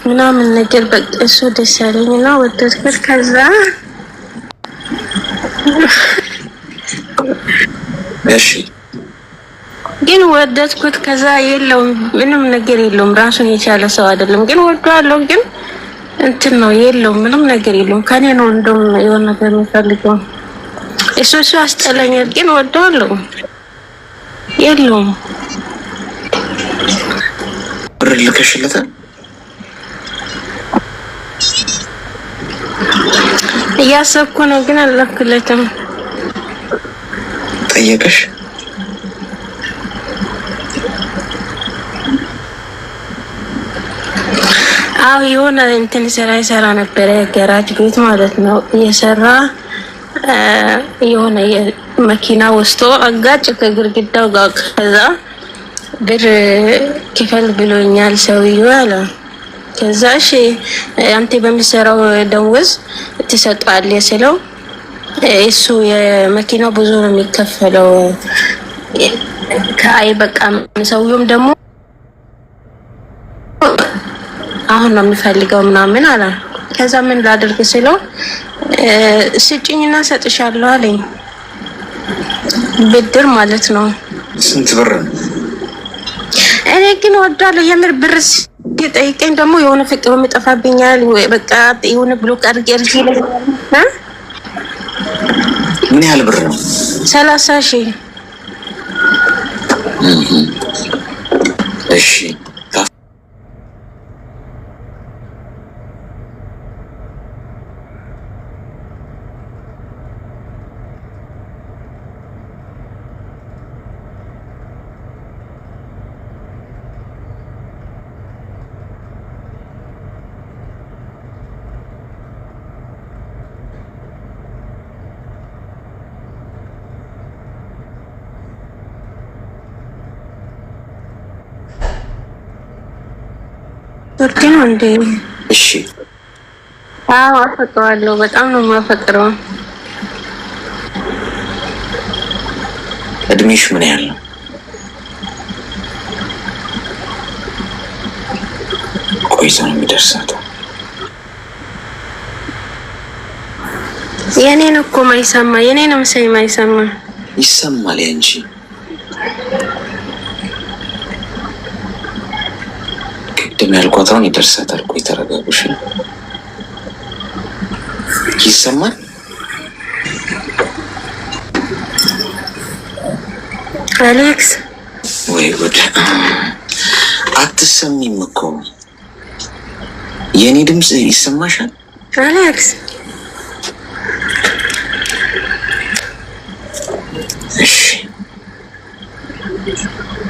ምናምን ነገር። በቃ እሱ ደስ ያለኝና ወደድኩት። ከዛ እሺ ግን ወደድኩት። ከዛ የለውም ምንም ነገር የለውም፣ ራሱን የቻለ ሰው አይደለም። ግን ወደዋለሁ፣ ግን እንትን ነው የለውም ምንም ነገር የለውም። ከኔ ነው እንደውም የሆነ ነገር የሚፈልገው። እሱ አስጠላኛል፣ ግን ወደዋለሁ። የለውም ብር ልከሽለታል? እያሰብኩ ነው፣ ግን አልላክለትም። ጠየቀሽ? አው የሆነ እንትን ስራ ይሰራ ነበር፣ ገራጅ ቤት ማለት ነው። እየሰራ የሆነ መኪና ወስዶ አጋጭ ከግርግዳው ጋር። ከዛ ብር ክፈል ብሎኛል ሰውዬው አለ። ከዛ እሺ አንተ በሚሰራው ደሞዝ ትሰጣለህ ስለው እሱ የመኪናው ብዙ ነው የሚከፈለው ከአይ በቃ ሰውዬውም ደግሞ አሁን ነው የሚፈልገው ምናምን አለ። ከዛ ምን ላድርግ ስለው ስጭኝና ሰጥሻለሁ አለኝ። ብድር ማለት ነው። ስንት ብር ነው? እኔ ግን ወዳለሁ የምር ብር ሲጠይቀኝ ደግሞ የሆነ ፍቅሩ የሚጠፋብኛል። በቃ የሆነ ብሎክ አድርጌ ምን ያህል ብር ነው? 30,000 እሺ ቱርኪ ነው እንዴ? እሺ አዎ አፈቅረዋለሁ፣ በጣም ነው የማፈቅረው። እድሜሽ ምን ያህል ነው? ቆይቶ ነው የሚደርሳት? የኔን እኮ ማይሰማ የኔን ምሳይ ማይሰማ ይሰማል እንጂ ቅድም ያልኳት አሁን ይደርሳታል። ቆይ ተረጋጉሽ። ይሰማል? አሌክስ ወይ ጉድ! አትሰሚም እኮ የኔ ድምጽ ይሰማሻል? አሌክስ እሺ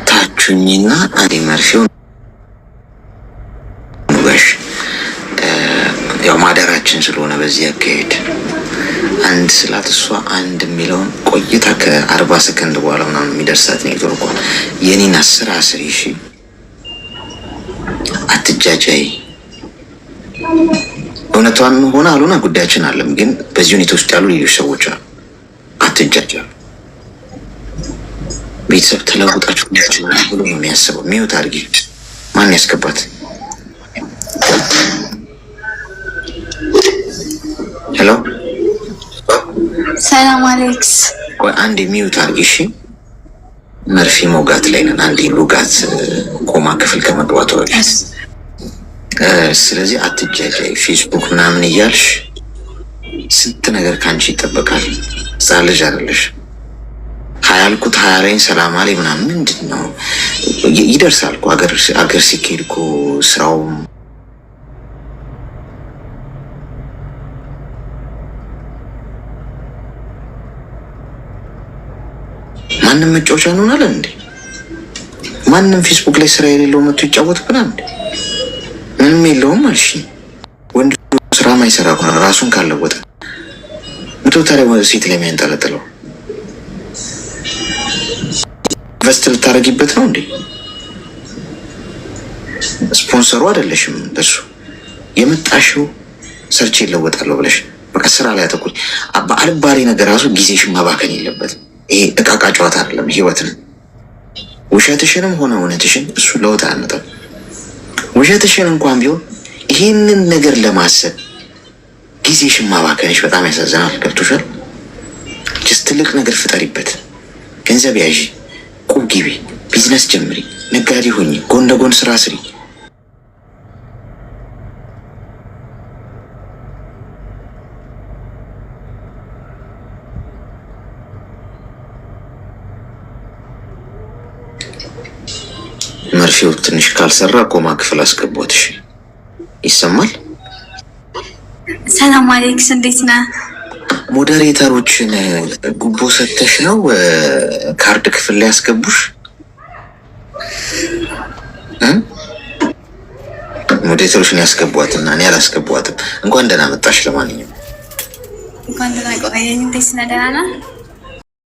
ታቹኝና አዲ መርፊው ያው ማደራችን ስለሆነ በዚህ አካሄድ አንድ ስላት እሷ አንድ የሚለውን ቆይታ ከ40 ሰከንድ በኋላ ምናምን የሚደርሳት ኔትወርኳ የኔን 10 10 እሺ አትጃጃይ። እውነቷን ሆነ አልሆነ ጉዳያችን አለም፣ ግን በዚህ ሁኔታ ውስጥ ያሉ ሌሎች ሰዎች አሉ። አትጃጃሉ። ቤተሰብ ተለውጣችሁ ብሎ የሚያስበው ሚውት አድርጊ። ማን ያስገባት? ሄሎ ሰላም አሌክስ። ቆይ አንዴ ሚውት አድርጊ እሺ። መርፌ መውጋት ላይ ነን። አንዴ ሉጋት ኮማ ክፍል ከመግባቷ በፊት ስለዚህ አትጃጃይ። ፌስቡክ ምናምን እያልሽ ስንት ነገር ከአንቺ ይጠበቃል። ህፃን ልጅ አይደለሽ። ሀያልኩት 20 ላይ ሰላም አለኝ ምናምን ምንድን ነው? ይደርሳል እኮ አገር ሲኬድ እኮ ስራውም ማንም መጫወቻ እንሆናለን እንዴ? ማንም ፌስቡክ ላይ ስራ የሌለው መጥቶ ይጫወትብናል እንዴ? ምንም የለውም አልሽ። ወንድ ስራ ማይሰራ ከሆነ ራሱን ካለወጠ ምቶ ታዲያ ሴት ላይ የሚያንጠለጥለው ኢንቨስት ልታደርጊበት ነው እንዴ? ስፖንሰሩ አይደለሽም። እንደሱ የመጣሽው ሰርቼ ይለወጣለሁ ብለሽ በቃ ስራ ላይ አተኩሪ። በአልባሌ ነገር ራሱ ጊዜሽን ማባከን የለበትም። ይሄ እቃቃ ጨዋታ አይደለም፣ ህይወት ነው። ውሸትሽንም ሆነ እውነትሽን እሱ ለውጥ አያመጣም። ውሸትሽን እንኳን ቢሆን ይሄንን ነገር ለማሰብ ጊዜሽን ማባከንሽ በጣም ያሳዝናል። ገብቶሻል? ጀስት ትልቅ ነገር ፍጠሪበት። ገንዘብ ያዢ፣ ቁብ ግቢ፣ ቢዝነስ ጀምሪ፣ ነጋዴ ሆኚ፣ ጎን ለጎን ስራ ስሪ። መርፌው ትንሽ ካልሰራ ኮማ ክፍል አስገቧትሽ። ይሰማል? ሰላም አሌክስ፣ እንዴት ነህ? ሞዴሬተሮችን ጉቦ ሰተሽ ነው ካርድ ክፍል ላይ ያስገቡሽ? ሞዴሬተሮችን ያስገቧትና እኔ አላስገቧትም። እንኳን ደህና መጣሽ። ለማንኛውም እንኳን ደህና ቆየኝ። እንዴት ነህ? ደህና ነህ?